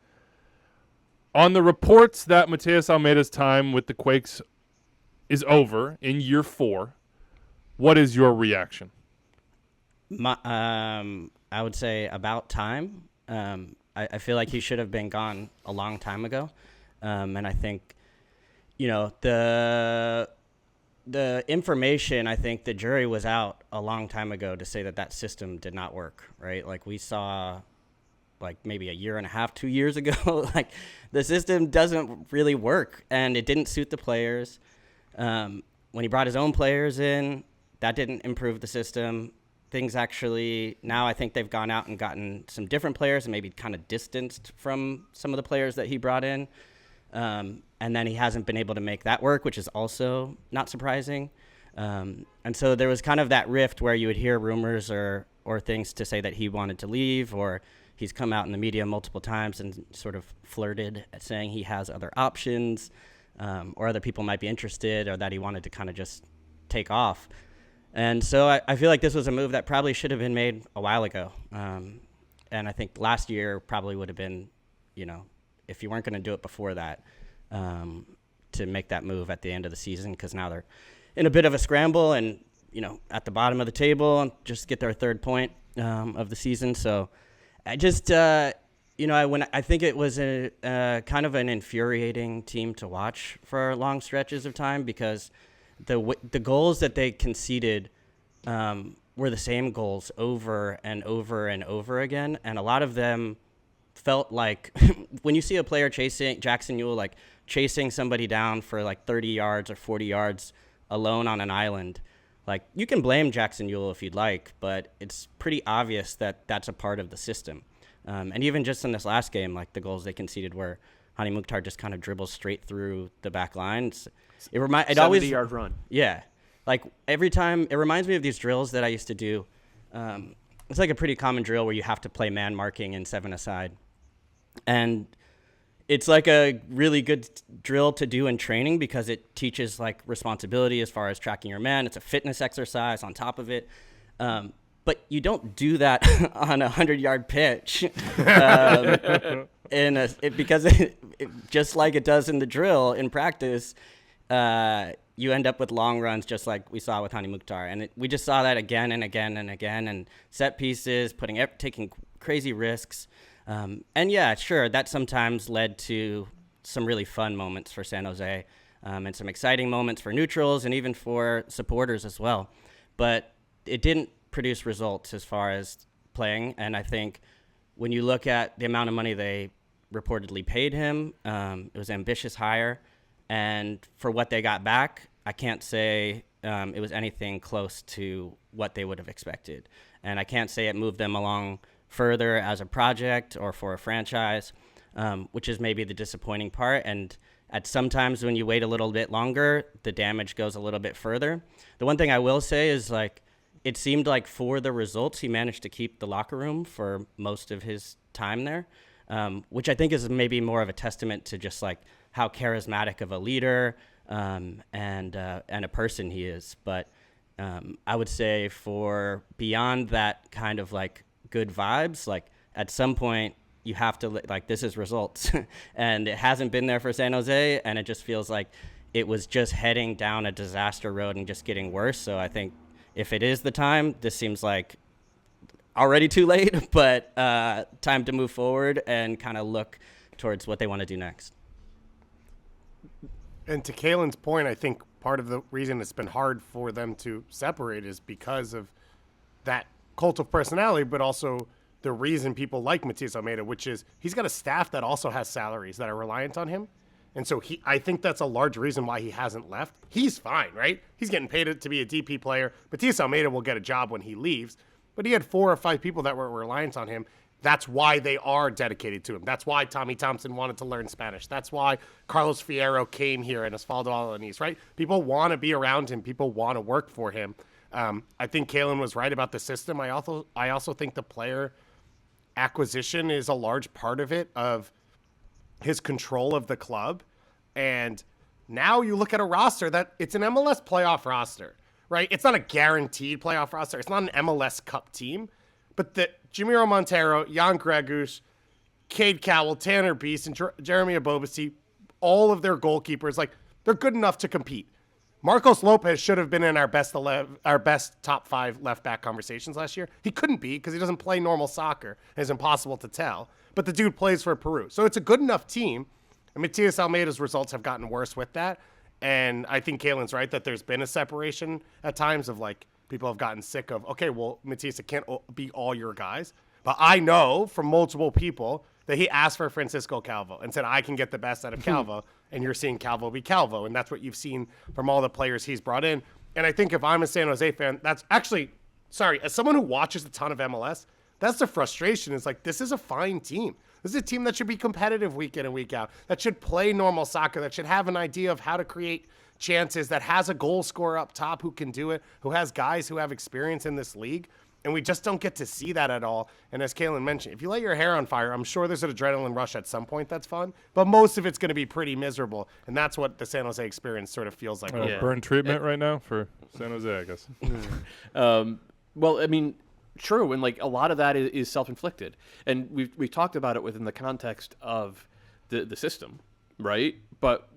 On the reports that Matias Almeyda's time with the Quakes is over in year 4, what is your reaction?
I would say about time. I feel like he should have been gone a long time ago. And I think, the information, I think the jury was out a long time ago to say that system did not work, right? Like we saw like maybe a year and a half, 2 years ago, like the system doesn't really work and it didn't suit the players. When he brought his own players in, that didn't improve the system. Things actually, now I think they've gone out and gotten some different players and maybe kind of distanced from some of the players that he brought in. And then he hasn't been able to make that work, which is also not surprising. And so there was kind of that rift where you would hear rumors or things to say that he wanted to leave, or he's come out in the media multiple times and sort of flirted at saying he has other options, or other people might be interested, or that he wanted to kind of just take off. And so I feel like this was a move that probably should have been made a while ago. And I think last year probably would have been, if you weren't going to do it before that, to make that move at the end of the season, because now they're in a bit of a scramble and, at the bottom of the table and just get their 3rd point of the season. So I just, I think it was a kind of an infuriating team to watch for long stretches of time, because the goals that they conceded were the same goals over and over and over again. And a lot of them felt like when you see a player chasing Jackson Ewell, like chasing somebody down for like 30 yards or 40 yards alone on an island, Like, you can blame Jackson Ewell if you'd like, but it's pretty obvious that that's a part of the system. And even just in this last game, like the goals they conceded where Hani Mukhtar just kind of dribbles straight through the back line. It always
70-yard run.
Yeah. Like, every time, it reminds me of these drills that I used to do. It's like a pretty common drill where you have to play man marking in 7-a-side. And it's like a really good drill to do in training because it teaches like responsibility as far as tracking your man. It's a fitness exercise on top of it. But you don't do that on a 100-yard pitch because just like it does in the drill in practice, you end up with long runs just like we saw with Hani Mukhtar. And we just saw that again and again and again, and set pieces, taking crazy risks. And yeah, sure, that sometimes led to some really fun moments for San Jose, and some exciting moments for neutrals and even for supporters as well. But it didn't produce results as far as playing. And I think when you look at the amount of money they reportedly paid him, it was an ambitious hire. And for what they got back, I can't say it was anything close to what they would have expected. And I can't say it moved them along further as a project or for a franchise, which is maybe the disappointing part. And at sometimes when you wait a little bit longer, the damage goes a little bit further. The one thing I will say is, like, it seemed like for the results, he managed to keep the locker room for most of his time there, which I think is maybe more of a testament to just like how charismatic of a leader and a person he is. But I would say for beyond that kind of like good vibes, like at some point you have to, like, this is results and it hasn't been there for San Jose, and it just feels like it was just heading down a disaster road and just getting worse. So I think if it is the time, this seems like already too late, but time to move forward and kind of look towards what they want to do next.
And to Kalen's point, I think part of the reason it's been hard for them to separate is because of that cult of personality, but also the reason people like Matias Almeyda, which is he's got a staff that also has salaries that are reliant on him. And so I think that's a large reason why he hasn't left. He's fine, right? He's getting paid to be a DP player. Matias Almeyda will get a job when he leaves. But he had 4 or 5 people that were reliant on him. That's why they are dedicated to him. That's why Tommy Thompson wanted to learn Spanish. That's why Carlos Fierro came here and Osvaldo Alanis, right? People want to be around him. People want to work for him. I think Kalen was right about the system. I also think the player acquisition is a large part of it, of his control of the club. And now you look at a roster that it's an MLS playoff roster, right? It's not a guaranteed playoff roster. It's not an MLS Cup team. But the Jamiro Montero, Jan Gregus, Cade Cowell, Tanner Beast, and Jeremy Abobasi, all of their goalkeepers, like, they're good enough to compete. Marcos Lopez should have been in our best top 5 left back conversations last year. He couldn't be because he doesn't play normal soccer. It's impossible to tell. But the dude plays for Peru. So it's a good enough team. And Matias Almeyda's results have gotten worse with that. And I think Kalen's right that there's been a separation at times of, like, people have gotten sick of, okay, well, Matias, it can't be all your guys. But I know from multiple people that he asked for Francisco Calvo and said, I can get the best out of Calvo. And you're seeing Calvo be Calvo. And that's what you've seen from all the players he's brought in. And I think if I'm a San Jose fan, that's actually, as someone who watches a ton of MLS, that's the frustration. It's like, this is a fine team. This is a team that should be competitive week in and week out, that should play normal soccer, that should have an idea of how to create chances, that has a goal scorer up top who can do it, who has guys who have experience in this league. And we just don't get to see that at all. And as Kalen mentioned, if you light your hair on fire, I'm sure there's an adrenaline rush at some point that's fun, but most of it's going to be pretty miserable. And that's what the San Jose experience sort of feels like.
Burn treatment right now for San Jose, I guess.
Well, I mean, true. And like a lot of that is self-inflicted. And we've talked about it within the context of the system, right? But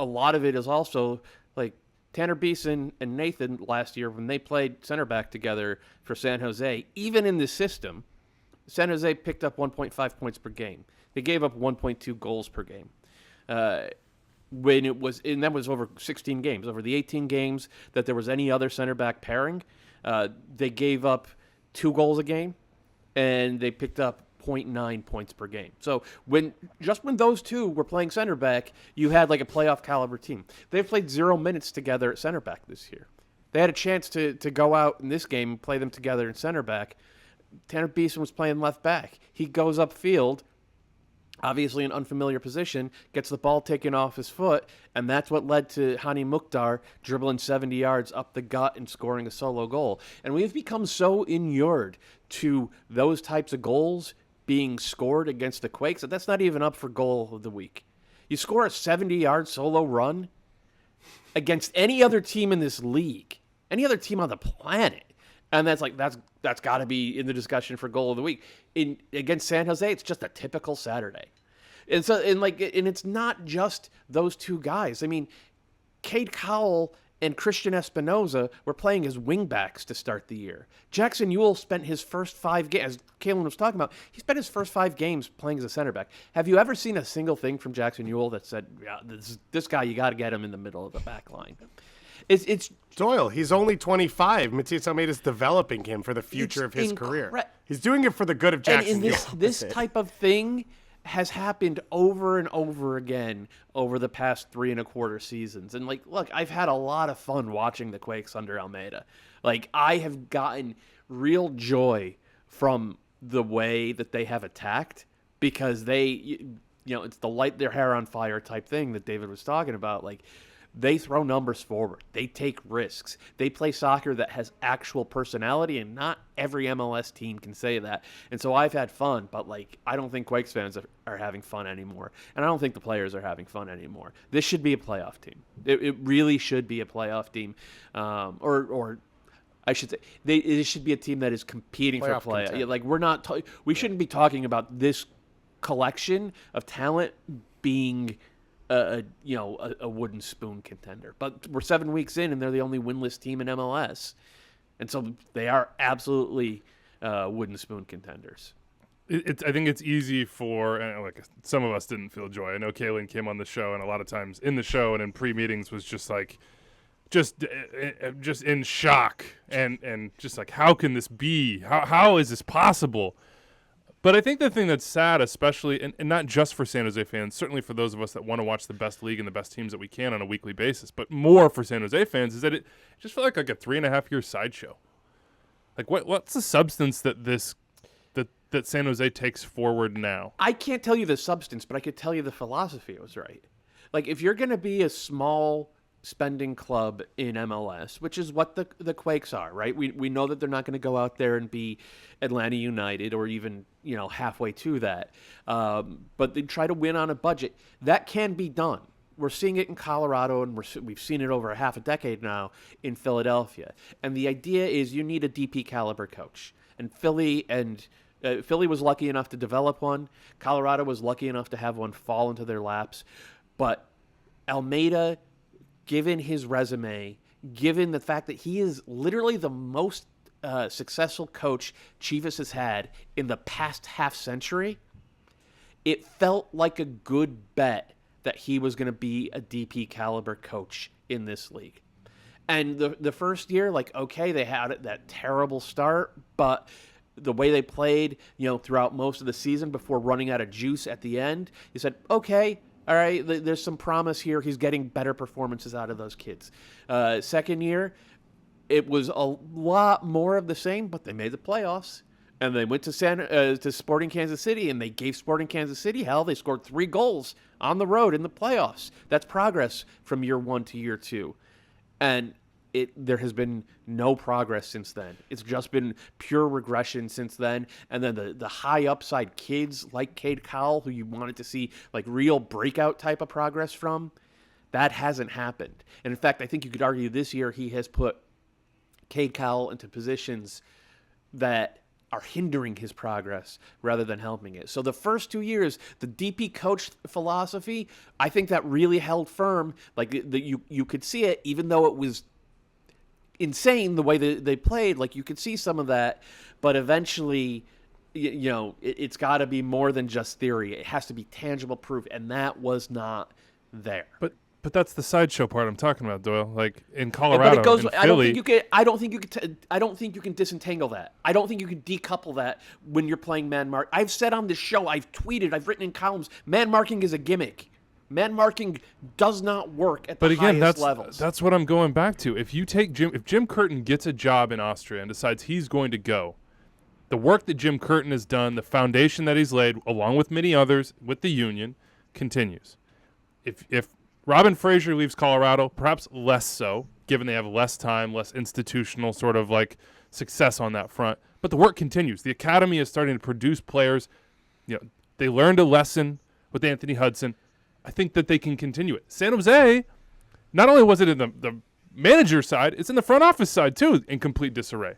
a lot of it is also like Tanner Beeson and Nathan last year when they played center back together for San Jose. Even in this system, San Jose picked up 1.5 points per game. They gave up 1.2 goals per game. When it was, and that was over 16 games. Over the 18 games that there was any other center back pairing, they gave up 2 goals a game, and they picked up 0.9 points per game. So when those two were playing center back, you had like a playoff caliber team. They've played 0 minutes together at center back this year. They had a chance to go out in this game and play them together in center back. Tanner Beeson was playing left back. He goes upfield, obviously an unfamiliar position, gets the ball taken off his foot, and that's what led to Hani Mukhtar dribbling 70 yards up the gut and scoring a solo goal. And we've become so inured to those types of goals being scored against the Quakes that that's not even up for goal of the week. You score a 70-yard solo run against any other team in this league, any other team on the planet, and that's got to be in the discussion for goal of the week. Against San Jose, it's just a typical Saturday, and it's not just those two guys. I mean, Cade Cowell and Christian Espinoza were playing as wingbacks to start the year. Jackson Ewell spent his first 5 games, as Kalen was talking about, he spent his first 5 games playing as a center back. Have you ever seen a single thing from Jackson Ewell that said, yeah, this guy, you got to get him in the middle of the back line? It's
Doyle, he's only 25. Matias Almeyda's developing him for the future of his career. He's doing it for the good of Jackson Ewell.
This type of thing has happened over and over again over the past 3 1/4 seasons. And look, I've had a lot of fun watching the Quakes under Almeyda. I have gotten real joy from the way that they have attacked, because they, it's the light their hair on fire type thing that David was talking about. They throw numbers forward. They take risks. They play soccer that has actual personality, and not every MLS team can say that. And so I've had fun, but I don't think Quakes fans are having fun anymore. And I don't think the players are having fun anymore. This should be a playoff team. It really should be a playoff team. Or I should say, it should be a team that is competing for play. We shouldn't be talking about this collection of talent being a wooden spoon contender. But we're 7 weeks in, and they're the only winless team in MLS. And so they are absolutely wooden spoon contenders.
I think it's easy for, some of us didn't feel joy. I know Kalen came on the show, and a lot of times in the show and in pre-meetings was just in shock and just how can this be? How is this possible? But I think the thing that's sad, especially, and not just for San Jose fans, certainly for those of us that want to watch the best league and the best teams that we can on a weekly basis, but more for San Jose fans, is that it just felt like a 3.5-year sideshow. What's the substance that San Jose takes forward now?
I can't tell you the substance, but I could tell you the philosophy was right. If you're going to be a small spending club in MLS, which is what the Quakes are, right? We know that they're not going to go out there and be Atlanta United or even, halfway to that. But they try to win on a budget. That can be done. We're seeing it in Colorado, and we've seen it over half a decade now in Philadelphia. And the idea is you need a DP caliber coach. And Philly was lucky enough to develop one. Colorado was lucky enough to have one fall into their laps. But Almeyda, given his resume, given the fact that he is literally the most successful coach Chivas has had in the past half century, it felt like a good bet that he was going to be a DP caliber coach in this league. And the first year, they had that terrible start, but the way they played, throughout most of the season before running out of juice at the end, you said, okay, all right, there's some promise here. He's getting better performances out of those kids. Second year, it was a lot more of the same, but they made the playoffs. And they went to Sporting Kansas City, and they gave Sporting Kansas City hell. They scored 3 goals on the road in the playoffs. That's progress from year 1 to year 2. And there has been no progress since then. It's just been pure regression since then. And then the high upside kids like Cade Cowell, who you wanted to see real breakout type of progress from, that hasn't happened. And in fact, I think you could argue this year he has put Cade Cowell into positions that are hindering his progress rather than helping it. So the first 2 years, the DP coach philosophy, I think that really held firm. You could see it, even though it was insane the way that they played. You could see some of that, but eventually, it's got to be more than just theory. It has to be tangible proof, and that was not there.
But that's the sideshow part I'm talking about, Doyle. In Colorado,
but it goes.
in
I
Philly,
don't think you can disentangle that. I don't think you can decouple that when you're playing man mark. I've said on this show, I've tweeted, I've written in columns, man marking is a gimmick. Man marking does not work at
But
the
again,
highest levels.
that's what I'm going back to. If Jim Curtin gets a job in Austria and decides he's going to go, the work that Jim Curtin has done, the foundation that he's laid, along with many others with the union, continues. If Robin Fraser leaves Colorado, perhaps less so, given they have less time, less institutional sort of like success on that front. But the work continues. The academy is starting to produce players. They learned a lesson with Anthony Hudson. I think that they can continue it. San Jose, not only was it in the manager side, it's in the front office side too, in complete disarray.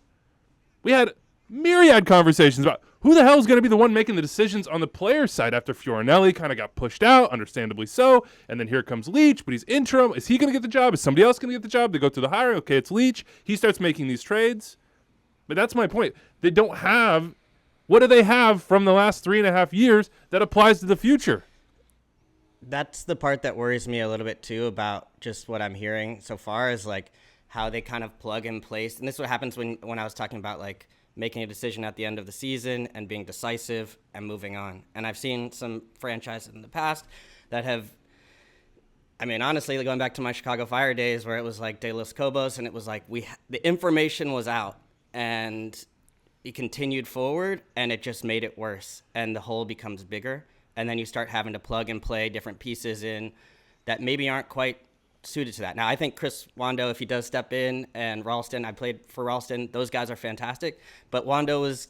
We had myriad conversations about who the hell is going to be the one making the decisions on the player side after Fiorinelli kind of got pushed out, understandably so. And then here comes Leach, but he's interim. Is he going to get the job? Is somebody else going to get the job? They go through the hiring. Okay, it's Leach. He starts making these trades. But that's my point. They don't have – what do they have from the last 3.5 years that applies to the future?
That's the part that worries me a little bit too about just what I'm hearing so far is like how they kind of plug and place. And this is what happens when I was talking about like making a decision at the end of the season and being decisive and moving on. And I've seen some franchises in the past that have, I mean, honestly, going back to my Chicago Fire days where it was like De Los Cobos and it was like the information was out and it continued forward and it just made it worse and the hole becomes bigger. And then you start having to plug and play different pieces in that maybe aren't quite suited to that. Now, I think Chris Wando, if he does step in, and Ralston, I played for Ralston, those guys are fantastic. But Wando was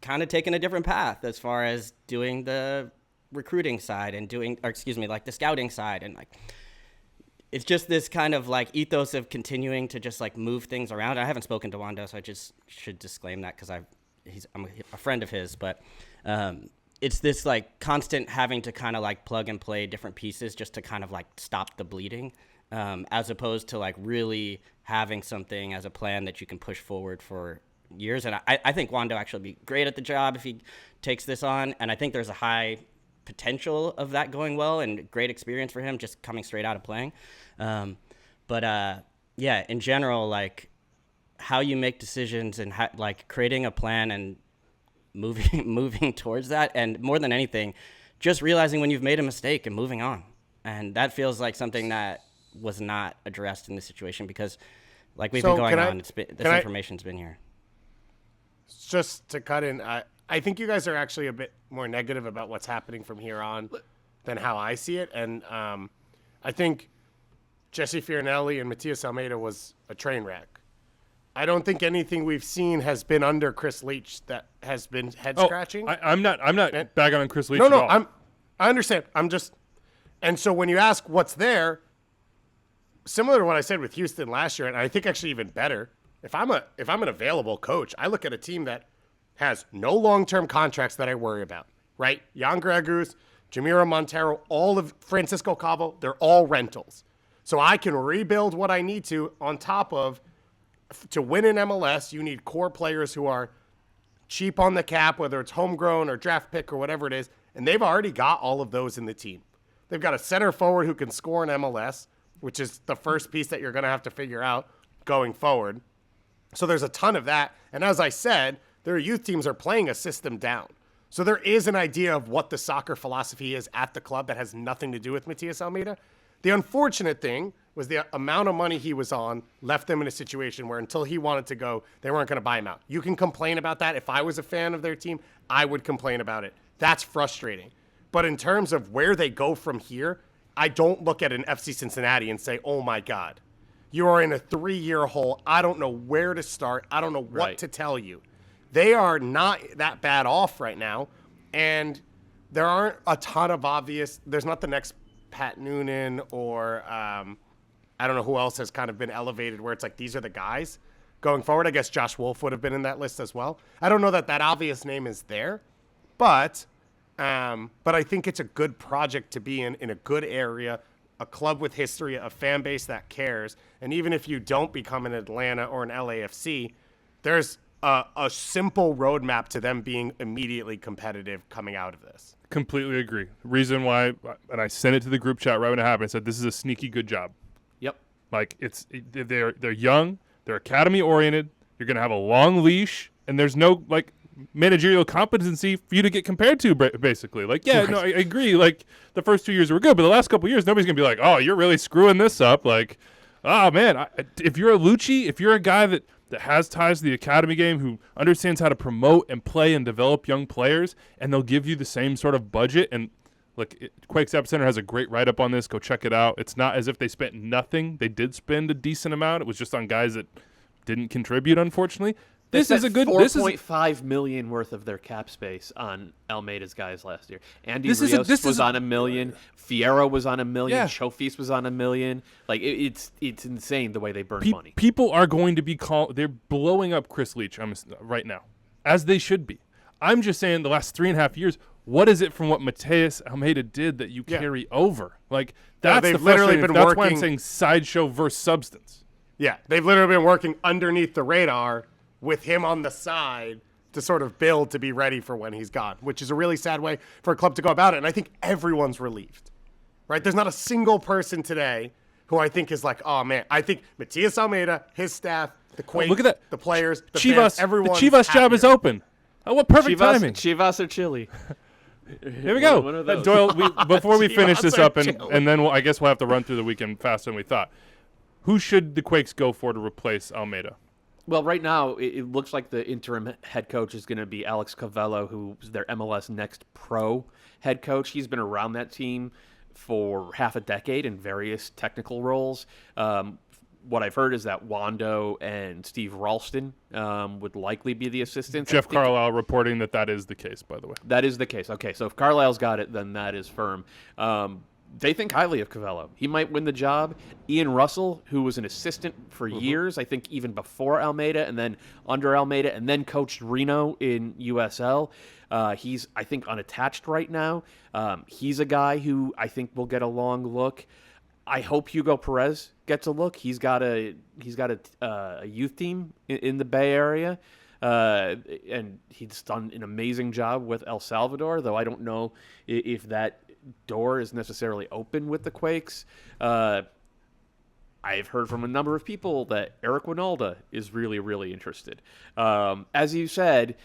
kind of taking a different path as far as doing the recruiting side and like the scouting side. And like, it's just this kind of like ethos of continuing to just like move things around. I haven't spoken to Wando, so I just should disclaim that because I'm a friend of his, but it's this like constant having to kind of like plug and play different pieces just to kind of like stop the bleeding, as opposed to like really having something as a plan that you can push forward for years. And I think Wando actually be great at the job if he takes this on. And I think there's a high potential of that going well and great experience for him just coming straight out of playing. Yeah, in general, like how you make decisions and like creating a plan and moving towards that, and more than anything, just realizing when you've made a mistake and moving on. And that feels like something that was not addressed in this situation because, like we've been going on, this information's been here.
Just to cut in, I think you guys are actually a bit more negative about what's happening from here on than how I see it. And I think Jesse Fiorinelli and Matias Almeyda was a train wreck. I don't think anything we've seen has been under Chris Leach that has been head scratching.
I'm not bagging on Chris Leach at all.
I understand. And so when you ask what's there, similar to what I said with Houston last year, and I think actually even better, if I'm an available coach, I look at a team that has no long-term contracts that I worry about, right? Jan Gregus, Jamiro Montero, all of Francisco Cabo, they're all rentals. So I can rebuild what I need to on top of. To win in MLS, you need core players who are cheap on the cap, whether it's homegrown or draft pick or whatever it is, and they've already got all of those in the team. They've got a center forward who can score in MLS, which is the first piece that you're going to have to figure out going forward. So there's a ton of that. And as I said, their youth teams are playing a system down. So there is an idea of what the soccer philosophy is at the club that has nothing to do with Matias Almeyda. The unfortunate thing was the amount of money he was on left them in a situation where until he wanted to go, they weren't going to buy him out. You can complain about that. If I was a fan of their team, I would complain about it. That's frustrating. But in terms of where they go from here, I don't look at an FC Cincinnati and say, oh my God, you are in a 3-year hole. I don't know where to start. I don't know what to tell you. They are not that bad off right now. And there aren't a ton of obvious, there's not the next Pat Noonan or I don't know who else has kind of been elevated where it's like these are the guys going forward. I guess Josh Wolf would have been in that list as well. I don't know that obvious name is there, but I think it's a good project to be in a good area, a club with history, a fan base that cares. And even if you don't become an Atlanta or an LAFC, there's a simple roadmap to them being immediately competitive coming out of this.
Completely agree. Reason why, and I sent it to the group chat right when it happened. I said, this is a sneaky good job.
Yep.
Like they're young, they're academy oriented. You're going to have a long leash, and there's no, like, managerial competency for you to get compared to, basically. Like, yeah, no, I agree. Like, the first 2 years were good, but the last couple of years, nobody's going to be like, oh, you're really screwing this up. Like, oh, man, if you're a Lucci, if you're a guy that has ties to the academy game, who understands how to promote and play and develop young players, and they'll give you the same sort of budget. And look, Quakes Epicenter has a great write-up on this. Go check it out. It's not as if they spent nothing. They did spend a decent amount. It was just on guys that didn't contribute, unfortunately. This is a good.
$4.5 million worth of their cap space on Almeyda's guys last year. Andy Rios was on $1 million. Fierro was on $1 million.
Yeah.
Chofis was on $1 million. Like it's insane the way they burn money.
People are going to be they're blowing up Chris Leach right now, as they should be. I'm just saying, the last 3.5 years, what is it from what Matias Almeyda did that you carry over? Like, that's
they've
the
literally been
That's
working.
why I'm saying sideshow versus substance.
Yeah, they've literally been working underneath the radar with him on the side to sort of build to be ready for when he's gone, which is a really sad way for a club to go about it. And I think everyone's relieved, right? There's not a single person today who I think is like, oh, man. I think Matias Almeyda, his staff, the Quakes,
look at that.
the players, the
Chivas,
fans, everyone.
the Chivas job is open. Oh, what perfect timing.
Chivas or Chile.
Here we go.
One of those.
Doyle, before we finish this up,
Chivas are
and then I guess we'll have to run through the weekend faster than we thought. Who should the Quakes go for to replace Almeyda?
Well, right now, it looks like the interim head coach is going to be Alex Covello, who's their MLS Next Pro head coach. He's been around that team for half a decade in various technical roles. What I've heard is that Wando and Steve Ralston would likely be the assistants.
Jeff Carlisle reporting that is the case, by the way.
That is the case. Okay, so if Carlisle's got it, then that is firm. They think highly of Covello. He might win the job. Ian Russell, who was an assistant for years, I think even before Almeyda and then under Almeyda, and then coached Reno in USL. He's, I think, unattached right now. He's a guy who I think will get a long look. I hope Hugo Perez gets a look. He's got a youth team in the Bay Area. And he's done an amazing job with El Salvador, though I don't know if that door is necessarily open with the Quakes. I've heard from a number of people that Eric Winalda is really, really interested. As you said,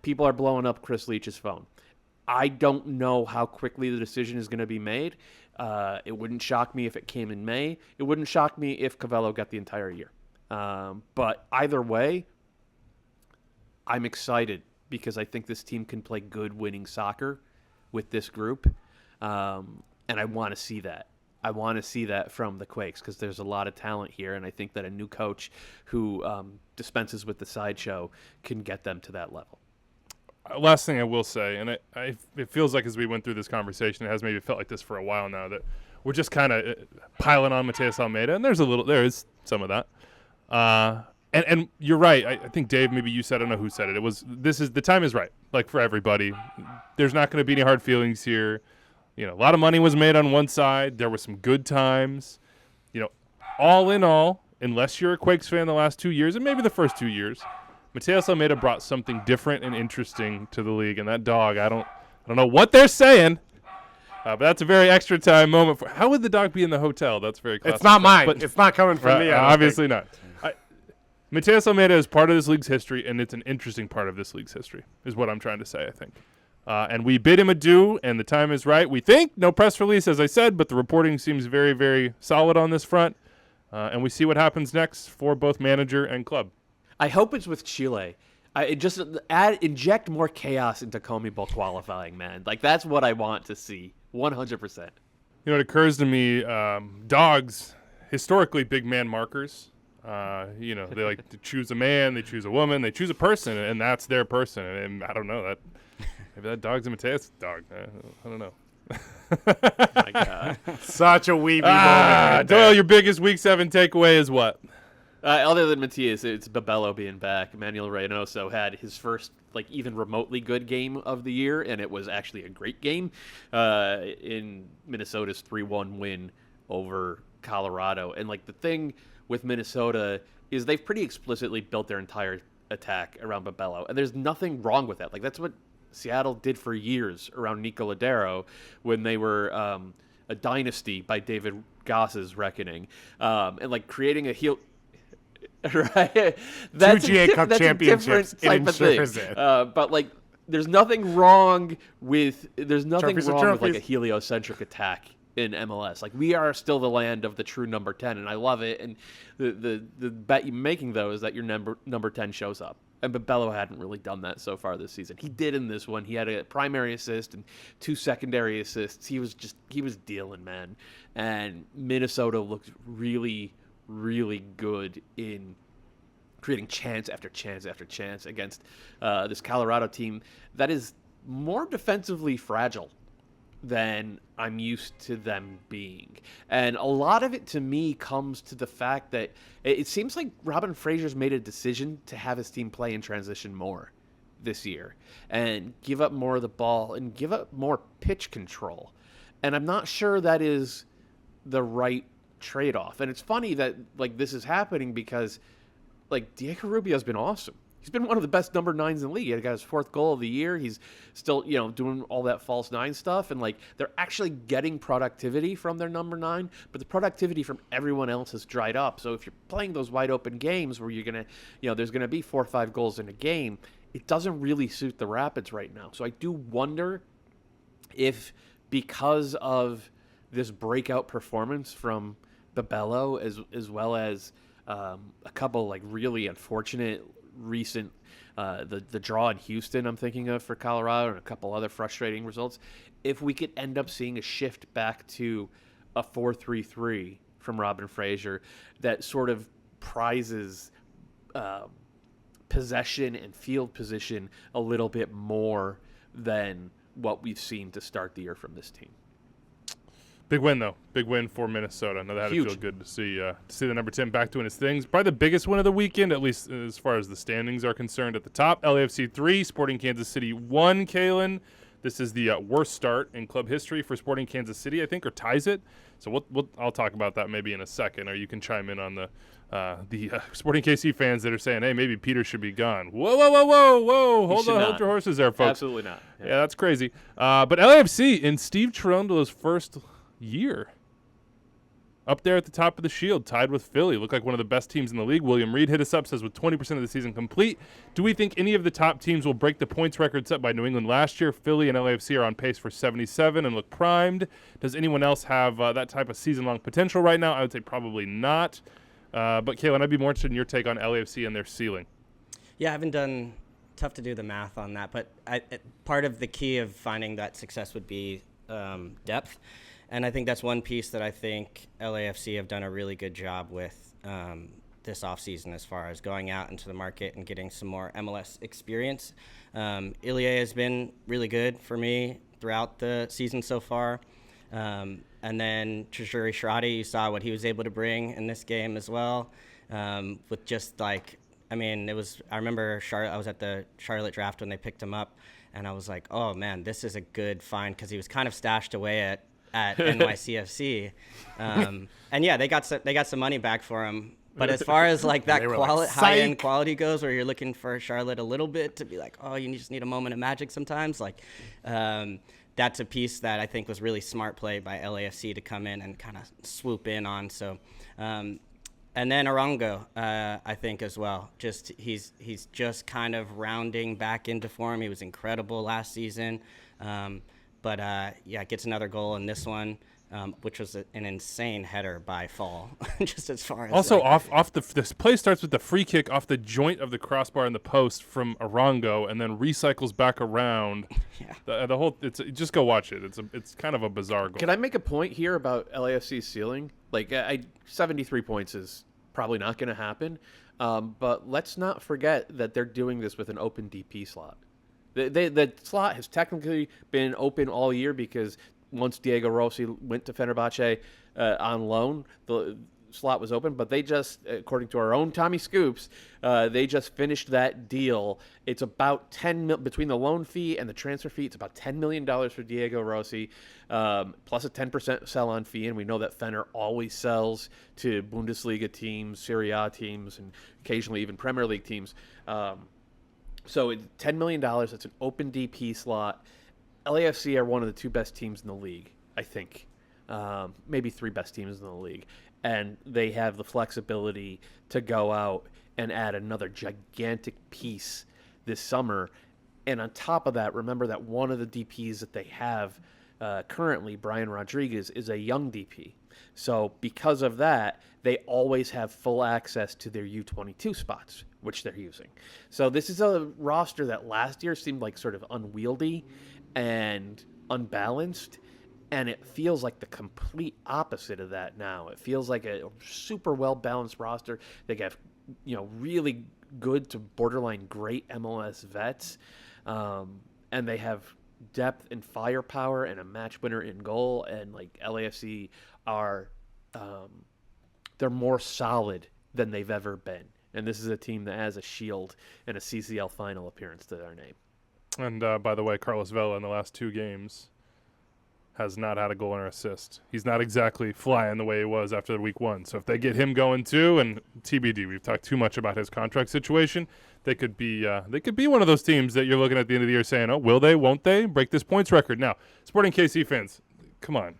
people are blowing up Chris Leach's phone. I don't know how quickly the decision is going to be made. It wouldn't shock me if it came in May. It wouldn't shock me if Covello got the entire year. But either way, I'm excited because I think this team can play good winning soccer with this group. And I want to see that. I want to see that from the Quakes because there's a lot of talent here, and I think that a new coach who dispenses with the sideshow can get them to that level.
Last thing I will say, and it feels like as we went through this conversation, it has maybe felt like this for a while now, that we're just kind of piling on Matias Almeyda, and there is some of that. And you're right. I think Dave, maybe you said, I don't know who said it. The time is right, like for everybody. There's not going to be any hard feelings here. You know, a lot of money was made on one side. There were some good times. You know, all in all, unless you're a Quakes fan the last 2 years, and maybe the first 2 years, Matias Almeyda brought something different and interesting to the league. And that dog, I don't know what they're saying, but that's a very extra time moment. How would the dog be in the hotel? That's very classic.
It's not mine.
But
It's not coming from me.
Obviously not. Matias Almeyda is part of this league's history, and it's an interesting part of this league's history, is what I'm trying to say, I think. And we bid him adieu, and the time is right. We think, no press release, as I said, but the reporting seems very, very solid on this front. And we see what happens next for both manager and club.
I hope it's with Chile. Inject more chaos into CONMEBOL qualifying, man. Like, that's what I want to see, 100%.
You know, it occurs to me, dogs, historically big man markers. You know, they like to choose a man, they choose a woman, they choose a person, and that's their person. And I don't know, that maybe that dog's a Matias dog. I don't know.
My God.
Such a weeby moment. Right
Doyle,
there.
your biggest Week 7 takeaway is what?
Other than Matias, it's Babello being back. Manuel Reynoso had his first, like, even remotely good game of the year, and it was actually a great game in Minnesota's 3-1 win over Colorado. And, like, the thing with Minnesota is they've pretty explicitly built their entire attack around Babello, and there's nothing wrong with that. Like, that's what Seattle did for years around Nico Ladero when they were a dynasty by David Goss's reckoning, and like creating a heel. right? That's
GA Cup
that's
championships,
a different type
it
of thing.
ensures it.
But like, there's nothing wrong with
Trophies are
like a
trophies.
heliocentric attack in MLS. Like, we are still the land of the true number 10, and I love it. And the bet you're making though is that your number 10 shows up. And Babello hadn't really done that so far this season. He did in this one. He had a primary assist and 2 secondary assists. He was dealing, man. And Minnesota looked really, really good in creating chance after chance after chance against this Colorado team that is more defensively fragile than I'm used to them being. And a lot of it to me comes to the fact that it seems like Robin Fraser's made a decision to have his team play in transition more this year and give up more of the ball and give up more pitch control. And I'm not sure that is the right trade-off. And it's funny that like this is happening because like Diego Rubio's been awesome. He's been one of the best number 9s in the league. He got his 4th goal of the year. He's still, doing all that false 9 stuff. And, like, they're actually getting productivity from their number 9, but the productivity from everyone else has dried up. So if you're playing those wide open games where you're going to, there's going to be 4 or 5 goals in a game, it doesn't really suit the Rapids right now. So I do wonder if because of this breakout performance from Babello as well as a couple, like, really unfortunate recent the draw in Houston I'm thinking of for Colorado and a couple other frustrating results, if we could end up seeing a shift back to a 4-3-3 from Robin Fraser that sort of prizes possession and field position a little bit more than what we've seen to start the year from this team.
Big win, though. Big win for Minnesota. I know that had to
Huge.
feel good to see the number 10 back doing its things. Probably the biggest win of the weekend, at least as far as the standings are concerned. At the top, LAFC 3, Sporting Kansas City 1, Kalen. This is the worst start in club history for Sporting Kansas City, I think, or ties it. So I'll talk about that maybe in a second, or you can chime in on the Sporting KC fans that are saying, hey, maybe Peter should be gone. Whoa. Hold your horses there, folks.
Absolutely not.
Yeah, that's crazy. But LAFC in Steve Cherundolo's first year up there at the top of the shield, tied with Philly. Looked like one of the best teams in the league. William Reed hit us up, says with 20% of the season complete, do we think any of the top teams will break the points record set by New England last year? Philly and LAFC are on pace for 77 and look primed. Does anyone else have that type of season-long potential right now? I would say probably not. But Kaylin, I'd be more interested in your take on LAFC and their ceiling.
Yeah, I haven't done – tough to do the math on that. But part of the key of finding that success would be depth. And I think that's one piece that I think LAFC have done a really good job with this offseason as far as going out into the market and getting some more MLS experience. Ilie has been really good for me throughout the season so far. And then Trezuri Shradi, you saw what he was able to bring in this game as well. With just like, I remember I was at the Charlotte draft when they picked him up, and I was like, oh man, this is a good find, because he was kind of stashed away at NYCFC, and yeah, they got some money back for him. But as far as like that high-end quality goes, where you're looking for Charlotte a little bit to be like, oh, you just need a moment of magic sometimes, like that's a piece that I think was really smart play by LAFC to come in and kind of swoop in on. So, and then Arango, I think as well. Just he's just kind of rounding back into form. He was incredible last season. But gets another goal in this one, which was an insane header by Fall. Just as far as
also this play starts with the free kick off the joint of the crossbar in the post from Arango, and then recycles back around. Yeah. The whole just go watch it. It's kind of a bizarre goal.
Can I make a point here about LAFC's ceiling? Like 73 points is probably not going to happen, but let's not forget that they're doing this with an open DP slot. The slot has technically been open all year because once Diego Rossi went to Fenerbahce on loan, the slot was open. But they just, according to our own Tommy Scoops, they just finished that deal. It's about between the loan fee and the transfer fee. It's about $10 million for Diego Rossi, plus a 10% sell-on fee. And we know that Fener always sells to Bundesliga teams, Serie A teams, and occasionally even Premier League teams. So it's $10 million. That's an open DP slot. LAFC are one of the 2 best teams in the league, I think. Maybe 3 best teams in the league. And they have the flexibility to go out and add another gigantic piece this summer. And on top of that, remember that one of the DPs that they have currently, Brian Rodriguez, is a young DP. So because of that, they always have full access to their U22 spots, which they're using. So this is a roster that last year seemed like sort of unwieldy and unbalanced, and it feels like the complete opposite of that now. It feels like a super well-balanced roster. They have, really good to borderline great MLS vets, and they have depth and firepower and a match winner in goal, and like LAFC are they're more solid than they've ever been, and this is a team that has a shield and a CCL final appearance to their name.
And by the way, Carlos Vela in the last 2 games has not had a goal or assist. He's not exactly flying the way he was after week 1. So if they get him going too, and TBD, we've talked too much about his contract situation, they could be one of those teams that you're looking at the end of the year saying, oh, will they, won't they break this points record? Now, Sporting KC fans, come on.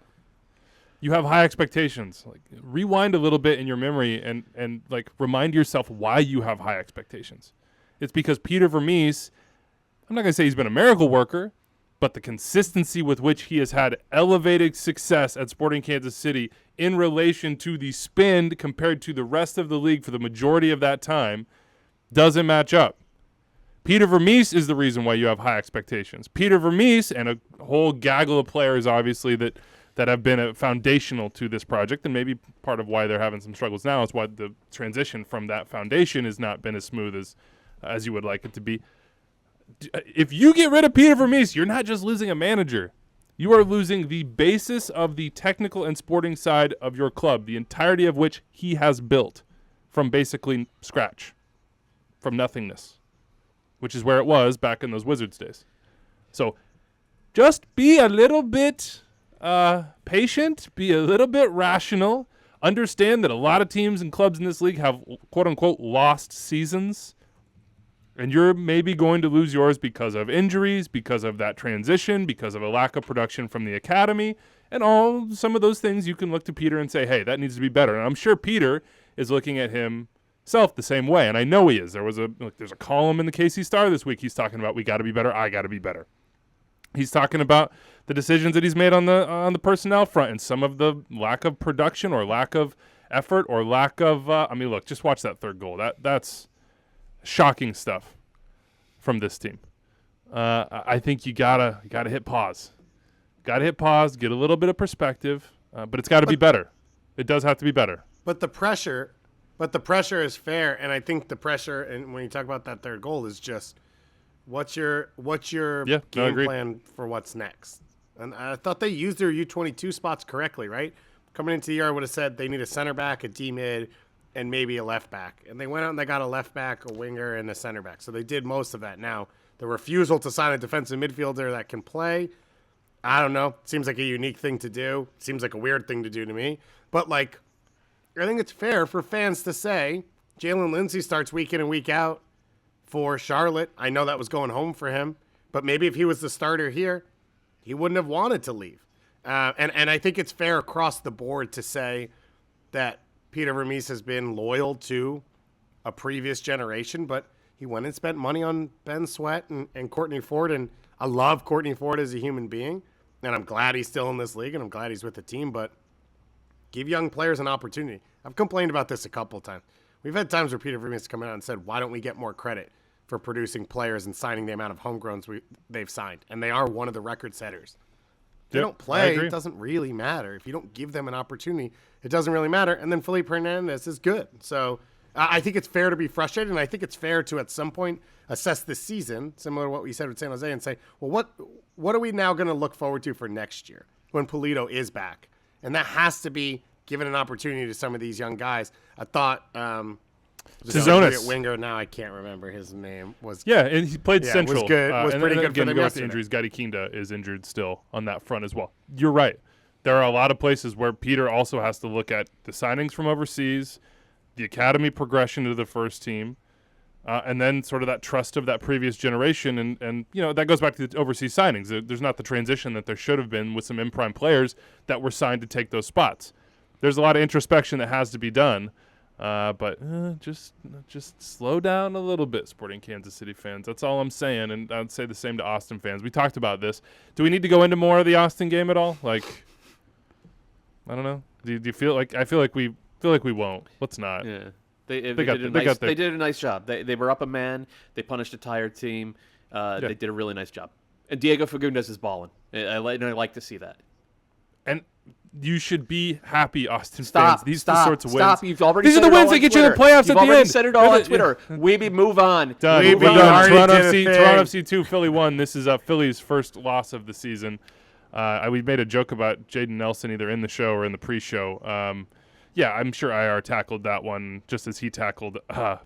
You have high expectations. Like, rewind a little bit in your memory and like remind yourself why you have high expectations. It's because Peter Vermes, I'm not going to say he's been a miracle worker, but the consistency with which he has had elevated success at Sporting Kansas City in relation to the spend compared to the rest of the league for the majority of that time doesn't match up. Peter Vermes is the reason why you have high expectations. Peter Vermes and a whole gaggle of players, obviously, that have been foundational to this project, and maybe part of why they're having some struggles now is why the transition from that foundation has not been as smooth as you would like it to be. If you get rid of Peter Vermes, you're not just losing a manager. You are losing the basis of the technical and sporting side of your club, the entirety of which he has built from basically scratch, from nothingness, which is where it was back in those Wizards days. So just be a little bit patient, be a little bit rational, understand that a lot of teams and clubs in this league have quote-unquote lost seasons. And you're maybe going to lose yours because of injuries, because of that transition, because of a lack of production from the academy, and some of those things you can look to Peter and say, hey, that needs to be better. And I'm sure Peter is looking at himself the same way, and I know he is. There's a column in the KC Star this week. He's talking about we got to be better. I got to be better. He's talking about the decisions that he's made on the personnel front and some of the lack of production or lack of effort or lack of. Look, just watch that third goal. That's shocking stuff from this team. I think you gotta hit pause. Gotta hit pause, get a little bit of perspective, but it's got to be better. It does have to be better.
But the pressure is fair, and I think the pressure, and when you talk about that third goal, is just what's your game plan for what's next. And I thought they used their U22 spots correctly, right? Coming into the year, I would have said they need a center back, a D mid, and maybe a left back. And they went out and they got a left back, a winger, and a center back. So they did most of that. Now, the refusal to sign a defensive midfielder that can play, I don't know. Seems like a unique thing to do. Seems like a weird thing to do to me. But, I think it's fair for fans to say Jalen Lindsey starts week in and week out for Charlotte. I know that was going home for him. But maybe if he was the starter here, he wouldn't have wanted to leave. And I think it's fair across the board to say that Peter Vermes has been loyal to a previous generation, but he went and spent money on Ben Sweat and Courtney Ford, and I love Courtney Ford as a human being, and I'm glad he's still in this league, and I'm glad he's with the team, but give young players an opportunity. I've complained about this a couple of times. We've had times where Peter Vermes has come out and said, why don't we get more credit for producing players and signing the amount of homegrowns they've signed, and they are one of the record setters. If they don't play, it doesn't really matter. If you don't give them an opportunity, it doesn't really matter. And then Felipe Hernandez is good. So I think it's fair to be frustrated, and I think it's fair to, at some point, assess this season, similar to what we said with San Jose, and say, well, what are we now going to look forward to for next year when Pulido is back? And that has to be given an opportunity to some of these young guys. I thought
Tizonis.
Winger, now I can't remember his name.
And he played central.
Was good. Was pretty good for them yesterday.
Injuries. Gadi Kinda is injured still on that front as well. You're right. There are a lot of places where Peter also has to look at the signings from overseas, the academy progression to the first team, and then sort of that trust of that previous generation. And that goes back to the overseas signings. There's not the transition that there should have been with some in-prime players that were signed to take those spots. There's a lot of introspection that has to be done. But just slow down a little bit, Sporting Kansas City fans. That's all I'm saying, and I'd say the same to Austin fans. We talked about this. Do we need to go into more of the Austin game at all? Like, I don't know. Do you feel like I feel like we won't? Let's not.
Yeah. They did a nice job. They were up a man. They punished a tired team. They did a really nice job. And Diego Fagundes is balling. I like to see that.
And you should be happy, Austin
Stop.
fans. These are the sorts of wins.
Stop. You've already
These are
said
the
it
wins
all
that
on
get you in the
Twitter.
playoffs
You've
at the
already
end.
said it all on Twitter. Weeby, move on.
Done.
Weeby
We're done.
already
Toronto
did a
FC,
thing.
Toronto FC 2, Philly 1. This is Philly's first loss of the season. We made a joke about Jaden Nelson either in the show or in the pre-show. Yeah, I'm sure IR tackled that one just as he tackled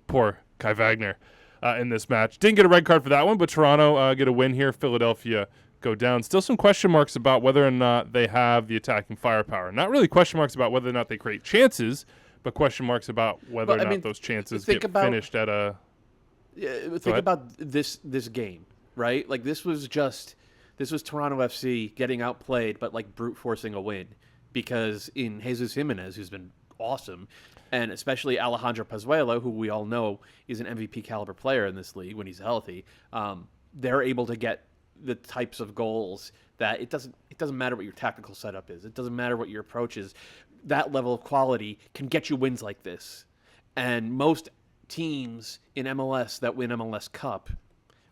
poor Kai Wagner in this match. Didn't get a red card for that one, but Toronto get a win here. Philadelphia go down. Still some question marks about whether or not they have the attacking firepower. Not really question marks about whether or not they create chances, but question marks about whether or not those chances get finished at a...
Think about this game, right? Like this was Toronto FC getting outplayed, but like brute forcing a win. Because in Jesus Jimenez, who's been awesome, and especially Alejandro Pozuelo, who we all know is an MVP caliber player in this league when he's healthy, they're able to get the types of goals that it doesn't matter what your tactical setup is. It doesn't matter what your approach is. That level of quality can get you wins like this. And most teams in MLS that win MLS Cup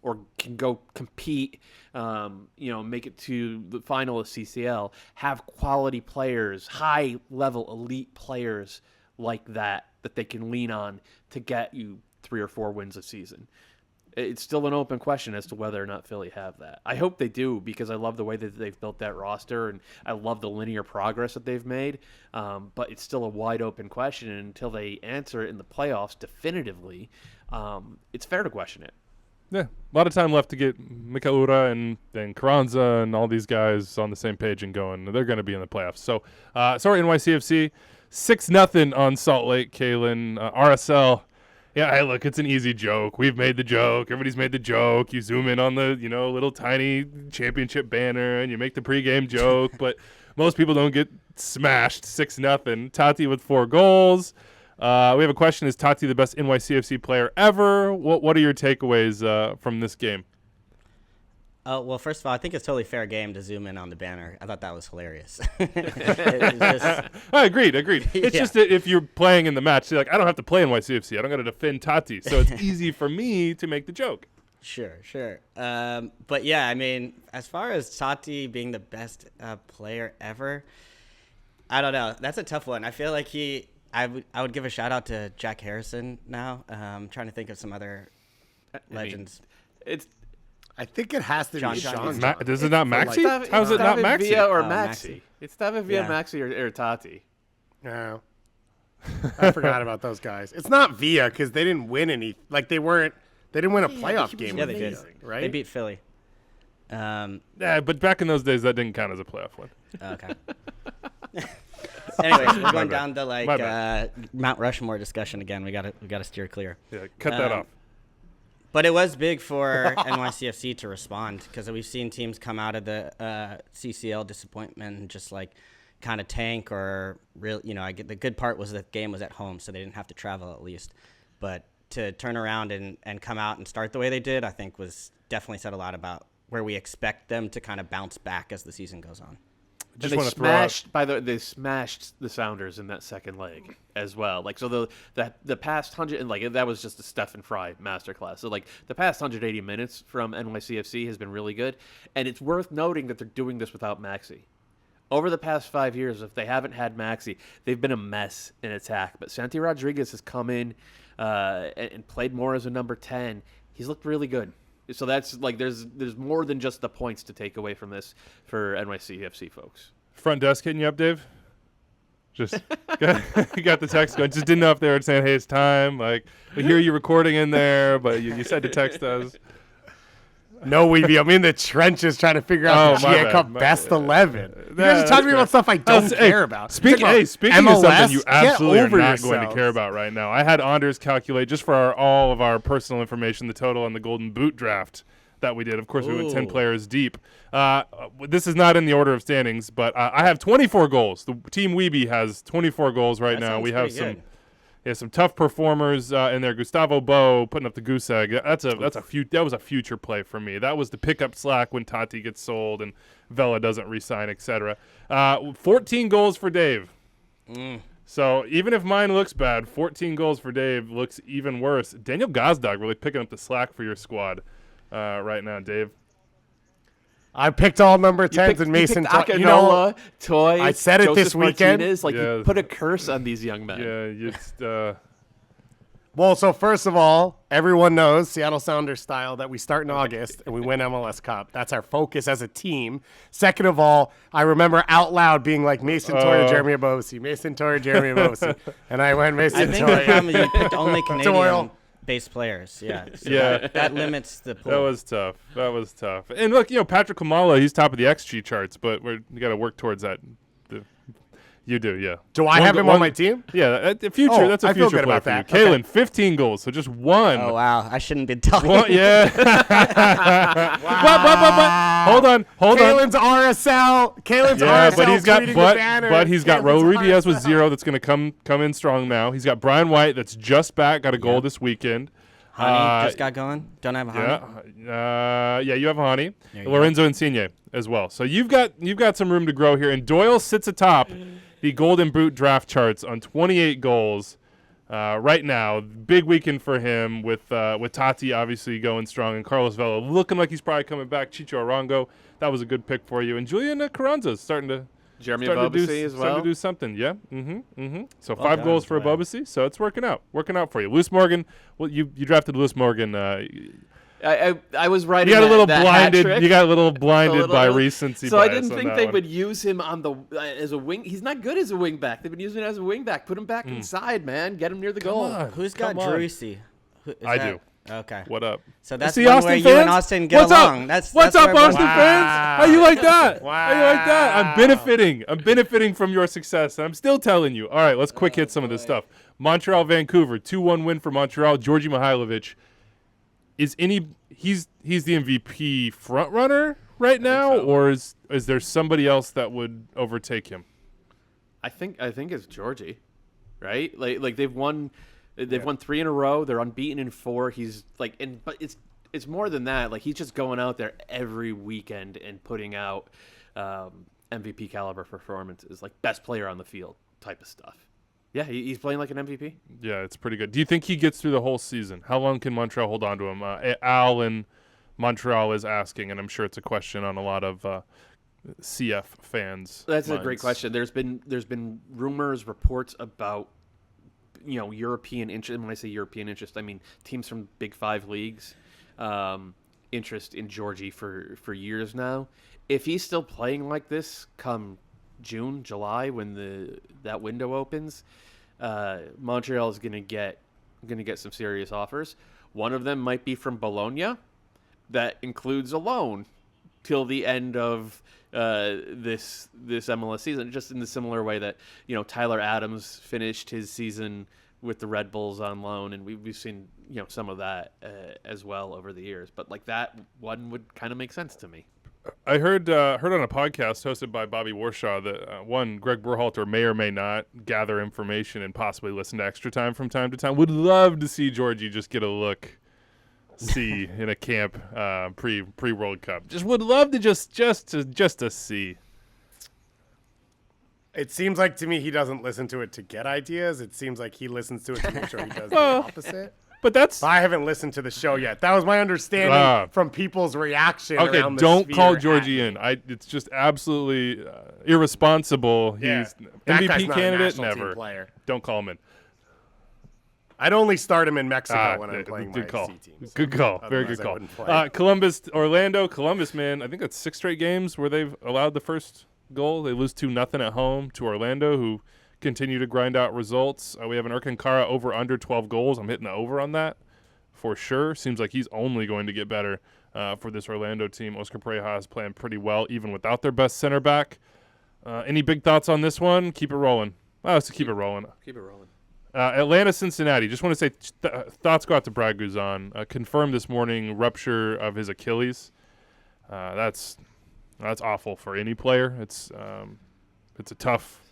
or can go compete, make it to the final of CCL, have quality players, high-level elite players like that they can lean on to get you 3 or 4 wins a season. It's still an open question as to whether or not Philly have that. I hope they do because I love the way that they've built that roster and I love the linear progress that they've made. But it's still a wide open question, and until they answer it in the playoffs definitively, it's fair to question it.
Yeah, a lot of time left to get Mikaura and Carranza and all these guys on the same page and going. They're going to be in the playoffs. So, sorry, NYCFC, 6-0 on Salt Lake, Kalen. RSL, yeah, hey, look, it's an easy joke. We've made the joke. Everybody's made the joke. You zoom in on the, little tiny championship banner and you make the pregame joke, but most people don't get smashed 6-0. Taty with 4 goals. We have a question. Is Taty the best NYCFC player ever? What are your takeaways from this game?
Well, first of all, I think it's totally fair game to zoom in on the banner. I thought that was hilarious.
I agreed. It's just that if you're playing in the match, you're like, I don't have to play NYCFC. I don't got to defend Taty. So it's easy for me to make the joke.
Sure. But yeah, I mean, as far as Taty being the best player ever, I don't know. That's a tough one. I feel like I would give a shout out to Jack Harrison now. I'm trying to think of some other legends.
I think it has to be Sean.
Is it not Maxi? How is it not Maxi?
Villa or Maxi? It's David Villa, Maxi, or Taty.
No. I forgot about those guys. It's not Villa because they didn't win any. Like they didn't win a playoff game.
Yeah, they did.
Right?
They beat Philly.
Yeah, but back in those days, that didn't count as a playoff win.
Okay. Anyways, we're going down to Mount Rushmore discussion again. We gotta steer clear.
Yeah, cut that off.
But it was big for NYCFC to respond because we've seen teams come out of the CCL disappointment and just kind of tank or the good part was that the game was at home, so they didn't have to travel at least. But to turn around and come out and start the way they did, I think was definitely said a lot about where we expect them to kind of bounce back as the season goes on.
They smashed the Sounders in that second leg as well. The past 100 and that was just a Stephen Fry masterclass. So the past 180 minutes from NYCFC has been really good, and it's worth noting that they're doing this without Maxi. Over the past 5 years, if they haven't had Maxi, they've been a mess in attack. But Santi Rodriguez has come in and played more as a number 10. He's looked really good. So that's there's more than just the points to take away from this for NYCFC folks. Front
desk hitting you up, Dave? Just you got the text going. Just didn't know if they were saying, "Hey, it's time." We hear you recording in there, but you said to text us.
No, Weeby. I'm in the trenches trying to figure out the GA Cup best 11. You guys are talking about stuff I don't care about.
Speaking of something you absolutely are not going to care about right now, I had Anders calculate just for all of our personal information the total on the Golden Boot draft that we did. Of course, we went 10 players deep. This is not in the order of standings, but I have 24 goals. The Team Weeby has 24 goals right now. We have some. some tough performers in there. Gustavo Bo putting up the goose egg. That was a future play for me. That was to pick up slack when Taty gets sold and Vela doesn't resign, etc. 14 goals for Dave. So even if mine looks bad, 14 goals for Dave looks even worse. Daniel Gazdag really picking up the slack for your squad right now, Dave.
I picked all number 10s and Mason
Akinola, Toy.
I said it
Joseph
this weekend.
Martinez. Like,
Yeah.
you put a curse on these young men.
Yeah,
Well, so first of all, everyone knows Seattle Sounders style that we start in August and we win MLS Cup. That's our focus as a team. Second of all, I remember out loud being like Mason Toyer, Jeremy Abosi, Mason Toyer, Jeremy Abosi. And I went
I
Mason
think the problem
Toyer.
is you picked only
Doyle.
Canadian-based players. Yeah. So
Yeah.
That limits the pool.
that was tough. And look, Patrick Kamala, he's top of the XG charts, but we got to work towards that. You do, yeah.
Do I have him on my team?
Yeah, the future.
Oh,
that's a
I feel
future
good
play
about
for you.
that. Okay.
Kalen, 15 goals, so just one.
Oh, wow. I shouldn't be talking.
One, yeah. But hold on.
Kalen's RSL. Kalen's
Yeah,
RSL
but he's got
tweeting the banner.
but he's got
Kalen's
Raul Diaz with
RSL.
0 that's going to come in strong now. He's got Brian White that's just back, got a goal this weekend.
Honey just got going. Don't have a honey.
Yeah, you have Hani.
There you
Lorenzo Insigne as well. So you've got some room to grow here. And Doyle sits atop the Golden Boot draft charts on 28 goals right now. Big weekend for him with Taty obviously going strong and Carlos Vela looking like he's probably coming back. Chicho Arango, that was a good pick for you. And Julian Carranza's starting to
Jeremy
starting to
Abobasi as
starting
well.
to do something. Yeah. So 5
done,
goals for
Julian.
Abobasi. So it's working out for you. Lewis Morgan. Well, you drafted Lewis Morgan.
I was writing.
You got a little
that hat
blinded.
trick.
You got a little blinded
A little
by
bit.
recency
So I
bias
didn't
on
think
that
they
one.
would use him on the as a wing. He's not good as a wing back. They've been using him as a wing back. Put him back inside, man. Get him near the goal.
on.
Who's got
Come on.
Drusi?
I do.
Okay.
What up?
So that's
See,
one
Austin
where
fans?
you and Austin get
What's
along.
Up? What's up,
where
Austin
everyone-
fans? How you like that?
Wow.
How you like that? I'm benefiting from your success, and I'm still telling you. All right, let's quick hit some of this stuff. Montreal, Vancouver, 2-1 win for Montreal. Georgi Mihailovic he's the MVP front runner right now,
so.
or is there somebody else that would overtake him?
I think it's Georgie, right? Like they've won 3 in a row. They're unbeaten in 4. He's like, but it's more than that. Like, he's just going out there every weekend and putting out MVP caliber performances, like best player on the field type of stuff. Yeah, he's playing like an MVP.
Yeah, it's pretty good. Do you think he gets through the whole season? How long can Montreal hold on to him? Al in Montreal is asking, and I'm sure it's a question on a lot of CF fans.
That's a
minds.
great question. There's been rumors, reports about European interest. And when I say European interest, I mean teams from Big 5 leagues interest in Georgie for years now. If he's still playing like this come June, July, when that window opens, Montreal is gonna get some serious offers. One of them might be from Bologna, that includes a loan till the end of this MLS season, just in the similar way that Tyler Adams finished his season with the Red Bulls on loan, and we've seen some of that as well over the years. But like that one would kind of make sense to me.
I heard on a podcast hosted by Bobby Warshaw that Greg Berhalter may or may not gather information and possibly listen to Extra Time from time to time. Would love to see Georgie just get a look, see in a camp pre World Cup. Just would love to just to see.
It seems like to me he doesn't listen to it to get ideas. It seems like he listens to it to make sure he does the opposite.
But that's
I haven't listened to the show yet. That was my understanding from people's reaction.
okay.
around the
Don't call
sphere
Georgie
at me.
in. It's just absolutely irresponsible.
Yeah.
He's
That guy's
MVP
not a
candidate.
national team
Never.
player.
Don't call him in.
I'd only start him in Mexico when I'm
good
playing
good
my
call.
C teams.
Good call. Very
Otherwise
good
I
call.
wouldn't play.
Columbus, Orlando, Columbus, man. I think that's 6 straight games where they've allowed the first goal. They lose 2-0 at home to Orlando, who continue to grind out results. We have an Urkankara over under 12 goals. I'm hitting the over on that for sure. Seems like he's only going to get better for this Orlando team. Oscar Pareja is playing pretty well, even without their best center back. Any big thoughts on this one? Keep it rolling. Let's keep it rolling.
Keep it rolling.
Atlanta, Cincinnati. Just want to say thoughts go out to Brad Guzan. Confirmed this morning rupture of his Achilles. That's awful for any player. It's a tough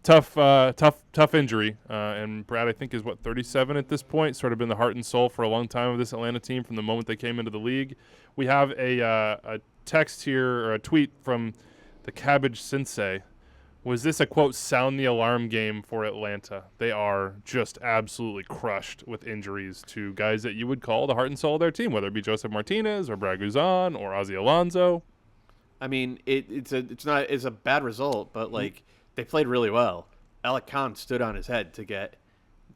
tough injury. And Brad, I think, is 37 at this point. Sort of been the heart and soul for a long time of this Atlanta team from the moment they came into the league. We have a text here, or a tweet from the Cabbage Sensei. Was this a, quote, sound the alarm game for Atlanta? They are just absolutely crushed with injuries to guys that you would call the heart and soul of their team, whether it be Joseph Martinez or Brad Guzan or Ozzy Alonso.
I mean, it's a bad result, but like they played really well. Alec Khan stood on his head to get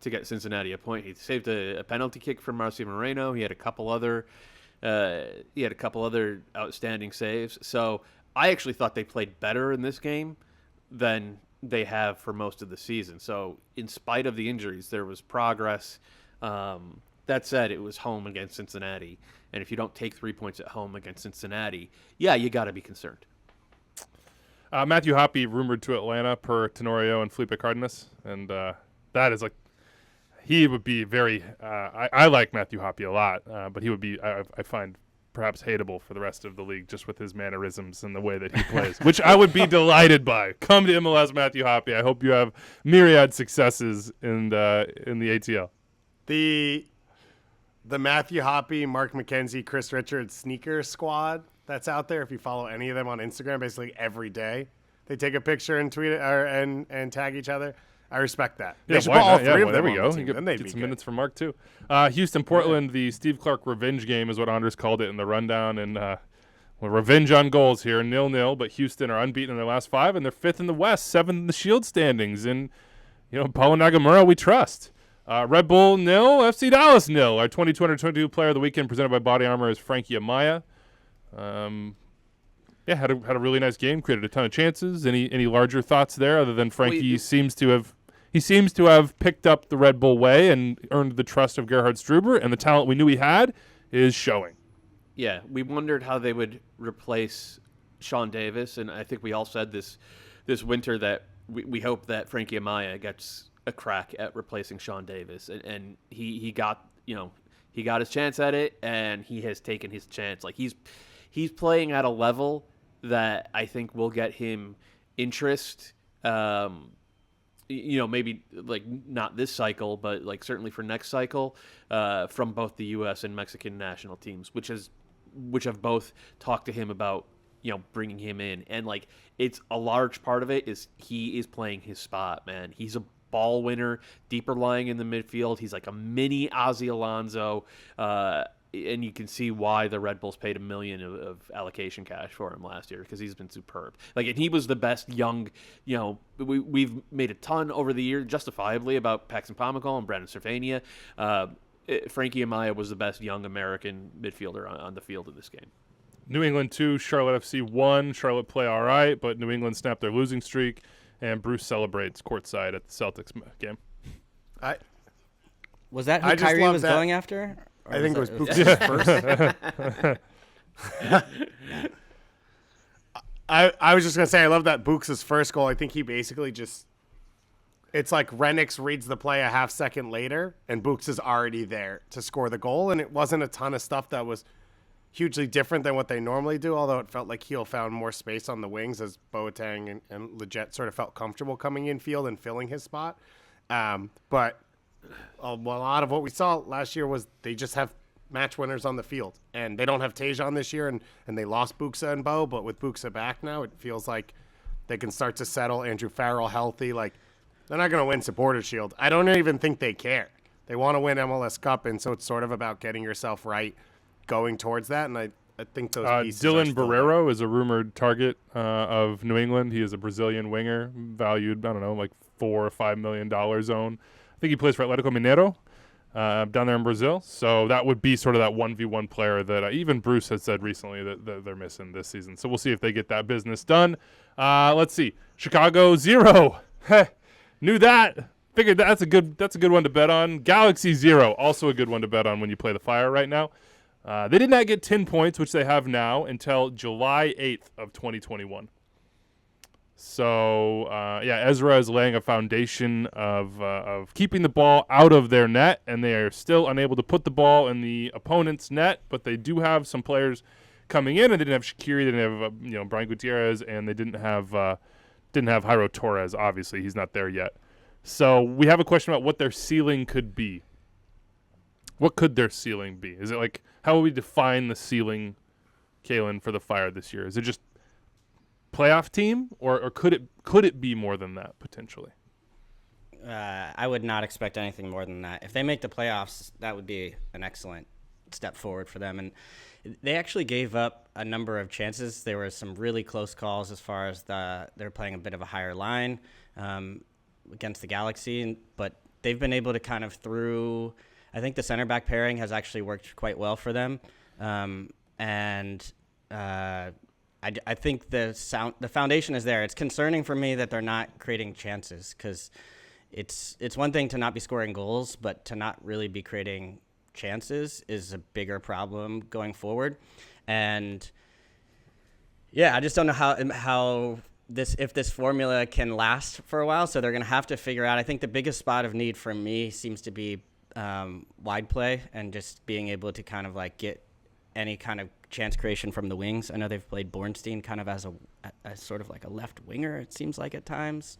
Cincinnati a point. He saved a penalty kick from Marcio Moreno. He had a couple other outstanding saves. So I actually thought they played better in this game than they have for most of the season. So in spite of the injuries, there was progress. That said, it was home against Cincinnati. And if you don't take 3 points at home against Cincinnati, yeah, you got to be concerned.
Matthew Hoppe rumored to Atlanta per Tenorio and Felipe Cardenas. And that is like, he would be very, I like Matthew Hoppe a lot, but he would be, I find, perhaps hateable for the rest of the league just with his mannerisms and the way that he plays, which I would be delighted by. Come to MLS, Matthew Hoppe. I hope you have myriad successes in the ATL.
The Matthew Hoppe, Mark McKenzie, Chris Richards sneaker squad that's out there, if you follow any of them on Instagram, basically every day they take a picture and tweet it and tag each other. I respect that.
Yeah,
they should put all three of them
there we
on
go.
the team. Then they'd
Get
be
some
good.
minutes from Mark, too. Houston, Portland, the Steve Clark revenge game is what Anders called it in the rundown. And revenge on goals here, 0-0. But Houston are unbeaten in their last 5, and they're 5th in the West, 7th in the Shield standings. And, Paulo Nagamura, we trust. Red Bull 0, FC Dallas 0. Our 2022 player of the weekend presented by Body Armor is Frankie Amaya. Had a really nice game, created a ton of chances. Any larger thoughts there other than Frankie seems to have picked up the Red Bull way and earned the trust of Gerhard Struber, and the talent we knew he had is showing.
Yeah, we wondered how they would replace Sean Davis, and I think we all said this winter that we hope that Frankie Amaya gets a crack at replacing Sean Davis, and he got his chance at it, and he has taken his chance. Like he's playing at a level that I think will get him interest. Maybe like not this cycle, but like certainly for next cycle, from both the U.S. and Mexican national teams, which have both talked to him about bringing him in, and like it's a large part of it is he is playing his spot, man. He's a ball winner, deeper lying in the midfield. He's like a mini Ozzy Alonso, and you can see why the Red Bulls paid $1 million of allocation cash for him last year, because he's been superb. Like, and he was the best young. We've made a ton over the year, justifiably, about Paxton Pomykal and Brandon Servania. Frankie Amaya was the best young American midfielder on the field in this game.
New England 2, Charlotte FC 1. Charlotte play all right, but New England snapped their losing streak, and Bruce celebrates courtside at the Celtics game.
Was that who Kyrie was going after?
I think it was Buch's first. I was just going to say, I love that Buch's first goal. I think he basically just, it's like Renix reads the play a half second later, and Buch's is already there to score the goal. And it wasn't a ton of stuff that was hugely different than what they normally do, although it felt like Heel found more space on the wings as Boateng and Leggett sort of felt comfortable coming in field and filling his spot. But a lot of what we saw last year was they just have match winners on the field, and they don't have Tejan this year, and they lost Buxa and Bo, but with Buxa back now, it feels like they can start to settle. Andrew Farrell healthy. Like, they're not going to win Supporters Shield. I don't even think they care. They want to win MLS Cup, and so it's sort of about getting yourself right going towards that, and I think those pieces
Dylan Barreiro is a rumored target of New England. He is a Brazilian winger, valued, I don't know, like $4 or $5 million zone. I think he plays for Atletico Mineiro down there in Brazil. So that would be sort of that 1v1 player that even Bruce has said recently that they're missing this season. So we'll see if they get that business done. Let's see. Chicago 0. Knew that. Figured that's a good one to bet on. Galaxy 0, also a good one to bet on when you play the Fire right now. They did not get 10 points, which they have now, until July 8th of 2021. So, Ezra is laying a foundation of keeping the ball out of their net, and they are still unable to put the ball in the opponent's net, but they do have some players coming in, and they didn't have Shaqiri, they didn't have Brian Gutierrez, and they didn't have Didn't have Jairo Torres, obviously. He's not there yet. So we have a question about what their ceiling could be. What could their ceiling be? Is it like, how will we define the ceiling, Kalen, for the Fire this year? Is it just playoff team, or could it be more than that potentially?
I would not expect anything more than that. If they make the playoffs, that would be an excellent step forward for them. And they actually gave up a number of chances. There were some really close calls as far as they're playing a bit of a higher line against the Galaxy, but they've been able to kind of I think the center back pairing has actually worked quite well for them. I think the foundation is there. It's concerning for me that they're not creating chances, because it's one thing to not be scoring goals, but to not really be creating chances is a bigger problem going forward. And yeah, I just don't know how if this formula can last for a while. So they're going to have to figure out. I think the biggest spot of need for me seems to be wide play and just being able to kind of like get any kind of chance creation from the wings. I know they've played Bornstein kind of as a sort of like a left winger, it seems like at times,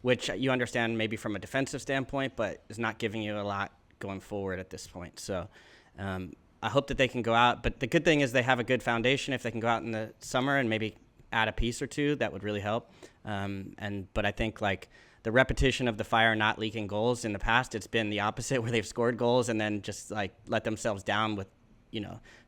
which you understand maybe from a defensive standpoint, but is not giving you a lot going forward at this point. So I hope that they can go out. But the good thing is they have a good foundation. If they can go out in the summer and maybe add a piece or two, that would really help. But I think like the repetition of the Fire not leaking goals in the past, it's been the opposite, where they've scored goals and then just like let themselves down with,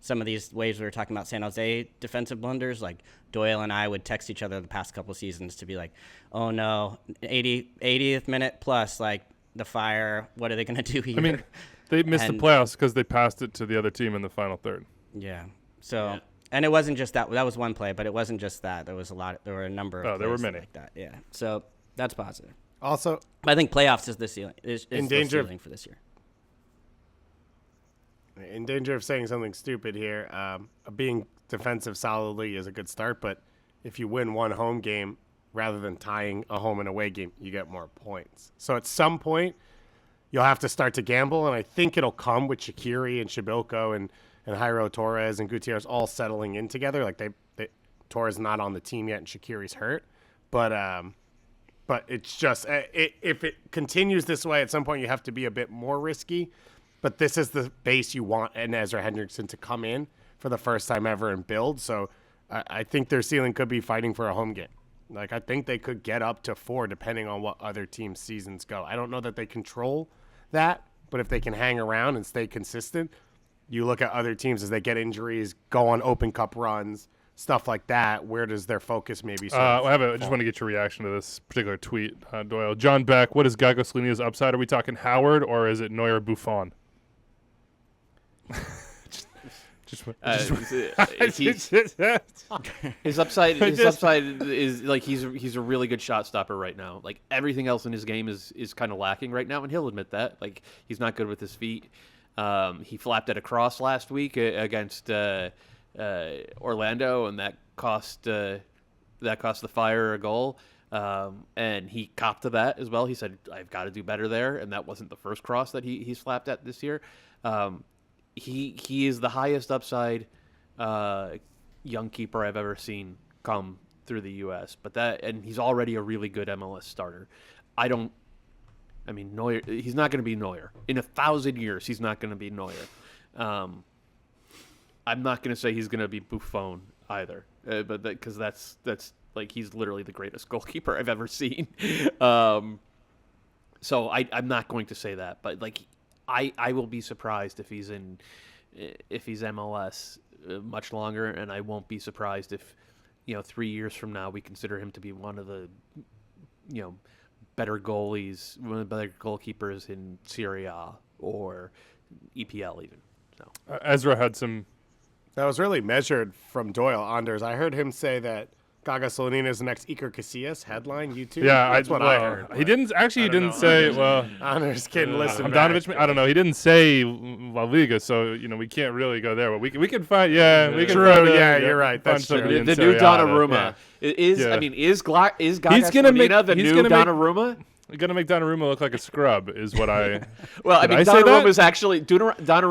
some of these ways we were talking about San Jose defensive blunders. Like Doyle and I would text each other the past couple seasons to be like, oh no, 80th minute plus, like the Fire, what are they going to do here?
I mean, they missed the playoffs because they passed it to the other team in the final third.
Yeah. So, and it wasn't just that. That was one play, but it wasn't just that. There were a number of
there were
plays
many
like that. Yeah. So that's positive.
Also,
I think playoffs is the ceiling. Is
in
the
danger
ceiling for this year.
In danger of saying something stupid here, being defensive solidly is a good start, but if you win one home game rather than tying a home and away game, you get more points. So at some point, you'll have to start to gamble, and I think it'll come with Shaqiri and Shibilko and Jairo Torres and Gutierrez all settling in together. Like Torres not on the team yet, and Shaqiri's hurt, but it's just if it continues this way, at some point you have to be a bit more risky. But this is the base you want and Ezra Hendrickson to come in for the first time ever and build. So I think their ceiling could be fighting for a home game. Like I think they could get up to 4 depending on what other teams' seasons go. I don't know that they control that, but if they can hang around and stay consistent, you look at other teams as they get injuries, go on Open Cup runs, stuff like that. Where does their focus maybe
I just want to get your reaction to this particular tweet, Doyle. John Beck, what is Gago Salini's upside? Are we talking Howard or is it Neuer Buffon?
His upside is like he's a really good shot stopper right now. Like everything else in his game is kind of lacking right now, and he'll admit that. Like he's not good with his feet. He flapped at a cross last week against Orlando, and that cost the Fire a goal. And he copped to that as well. He said, "I've got to do better there," and that wasn't the first cross that he's flapped at this year. He is the highest upside young keeper I've ever seen come through the U.S. And he's already a really good MLS starter. Neuer. He's not going to be Neuer in 1,000 years. He's not going to be Neuer. I'm not going to say he's going to be Buffon either, but because that's like he's literally the greatest goalkeeper I've ever seen. So I'm not going to say that, but like. I will be surprised if he's MLS much longer, and I won't be surprised if 3 years from now we consider him to be one of the better goalies, one of the better goalkeepers in Serie A or EPL even. So
Ezra had some.
That was really measured from Doyle. Anders, I heard him say that Gaga Solonina is the next Iker Casillas headline. YouTube.
Yeah,
that's what I heard.
He didn't actually. He didn't say. Well,
Anders can listen.
Handanovic. I don't know. He didn't say La Liga, so we can't really go there. But we can find. Yeah, we can.
True. You're right. That's true.
The new Donnarumma is.
Yeah.
Is Gaga Solonina the new Donnarumma?
Gonna make Donnarumma look like a scrub is what I.
Well, I
Did
mean,
I say that?
Donnarumma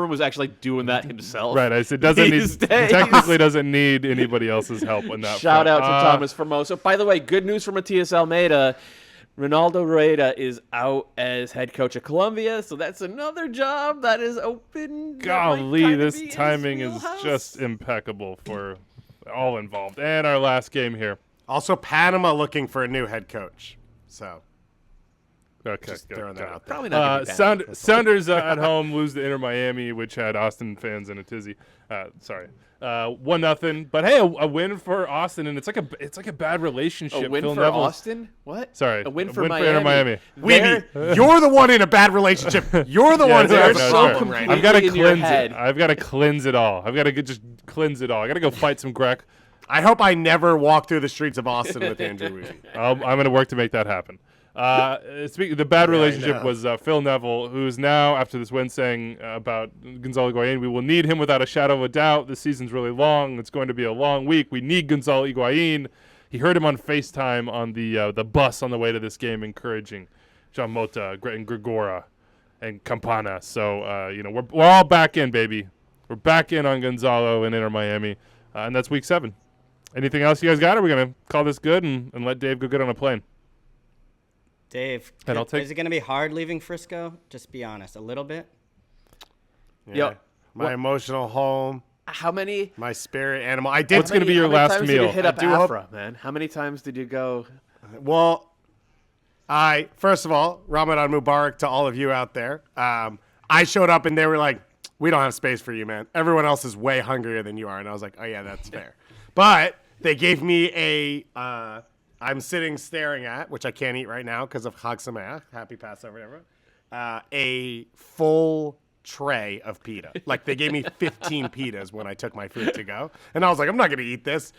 was actually doing that himself.
Right, I said doesn't
These
need
days.
technically doesn't need anybody else's help on that.
Shout
front.
out to Thomas Formosa. By the way, good news for Matias Almeyda. Ronaldo Rueda is out as head coach of Colombia, so that's another job that is open. that might
Golly,
kinda
this
be his
timing is
wheelhouse.
just impeccable for all involved. And our last game here.
Also, Panama looking for a new head coach. So
Okay,
just
good,
throwing that
got it.
out there.
Probably not gonna be bad.
Sounders at home lose to Inter Miami, which had Austin fans in a tizzy. 1-0. But hey, a win for Austin, and it's like a bad relationship.
A win
Phil
for
Neville's-
Austin? What?
Sorry,
A win for
Inter Miami.
Weeby, you're the one in a bad relationship. You're the one who
Yeah,
has
no,
a
sure.
problem right
I've
now.
got to
in your
cleanse it.
head.
I've got to cleanse it all. I've got to just cleanse it all. I got to go fight some Grek.
I hope I never walk through the streets of Austin with Andrew Weeby.
I'm going to work to make that happen. Speaking the bad relationship
know.
was Phil Neville, who's now, after this win, saying about Gonzalo Higuain, we will need him without a shadow of a doubt. This season's really long. It's going to be a long week. We need Gonzalo Higuain. He heard him on FaceTime on the bus on the way to this game, encouraging Jean Mota and Gregora and Campana. So, we're all back in, baby. We're back in on Gonzalo and Inter Miami, and that's week 7. Anything else you guys got? Or are we going to call this good and let Dave go get on a plane?
Dave,
And I'll take-
is it going to be hard leaving Frisco? Just be honest, a little bit.
Yeah.
Yo,
My emotional home,
How many?
my spirit animal. I did.
What's gonna be your
how many
last
times
meal?
Did you hit up
I do hope-
Afra, man? How many times did you go?
Well, first of all, Ramadan Mubarak to all of you out there. I showed up and they were like, "We don't have space for you, man. Everyone else is way hungrier than you are." And I was like, "Oh yeah, that's fair." But they gave me I'm sitting staring at, which I can't eat right now because of Chag Sameach, Happy Passover, everyone. A full tray of pita. Like they gave me 15 pitas when I took my food to go, and I was like, "I'm not gonna eat this."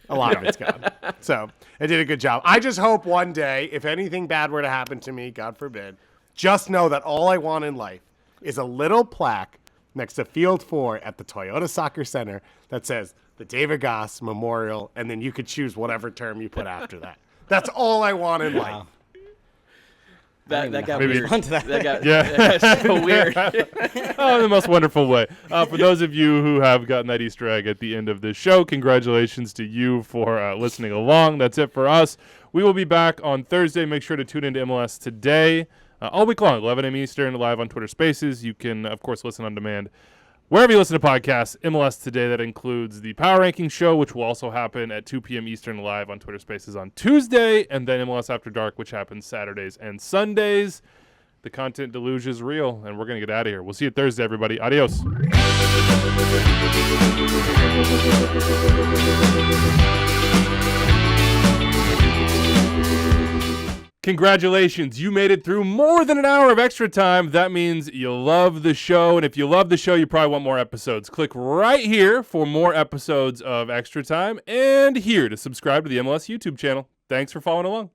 A lot of it's gone. So I did a good job. I just hope one day, if anything bad were to happen to me, God forbid, just know that all I want in life is a little plaque next to Field 4 at the Toyota Soccer Center that says the David Goss Memorial, and then you could choose whatever term you put after that. That's all I want in life.
That got
Maybe-
weird.
Respond to that.
That got
Yeah.
so weird.
Oh, in the most wonderful way. For those of you who have gotten that Easter egg at the end of this show, congratulations to you for listening along. That's it for us. We will be back on Thursday. Make sure to tune into MLS Today all week long, 11 a.m. Eastern, live on Twitter Spaces. You can, of course, listen on demand wherever you listen to podcasts. MLS Today, that includes the Power Ranking Show, which will also happen at 2 p.m. Eastern live on Twitter Spaces on Tuesday, and then MLS After Dark, which happens Saturdays and Sundays. The content deluge is real, and we're going to get out of here. We'll see you Thursday, everybody. Adios. Congratulations, you made it through more than an hour of extra time. That means you love the show, and if you love the show, you probably want more episodes. Click right here for more episodes of Extra Time, and here to subscribe to the MLS YouTube channel. Thanks for following along.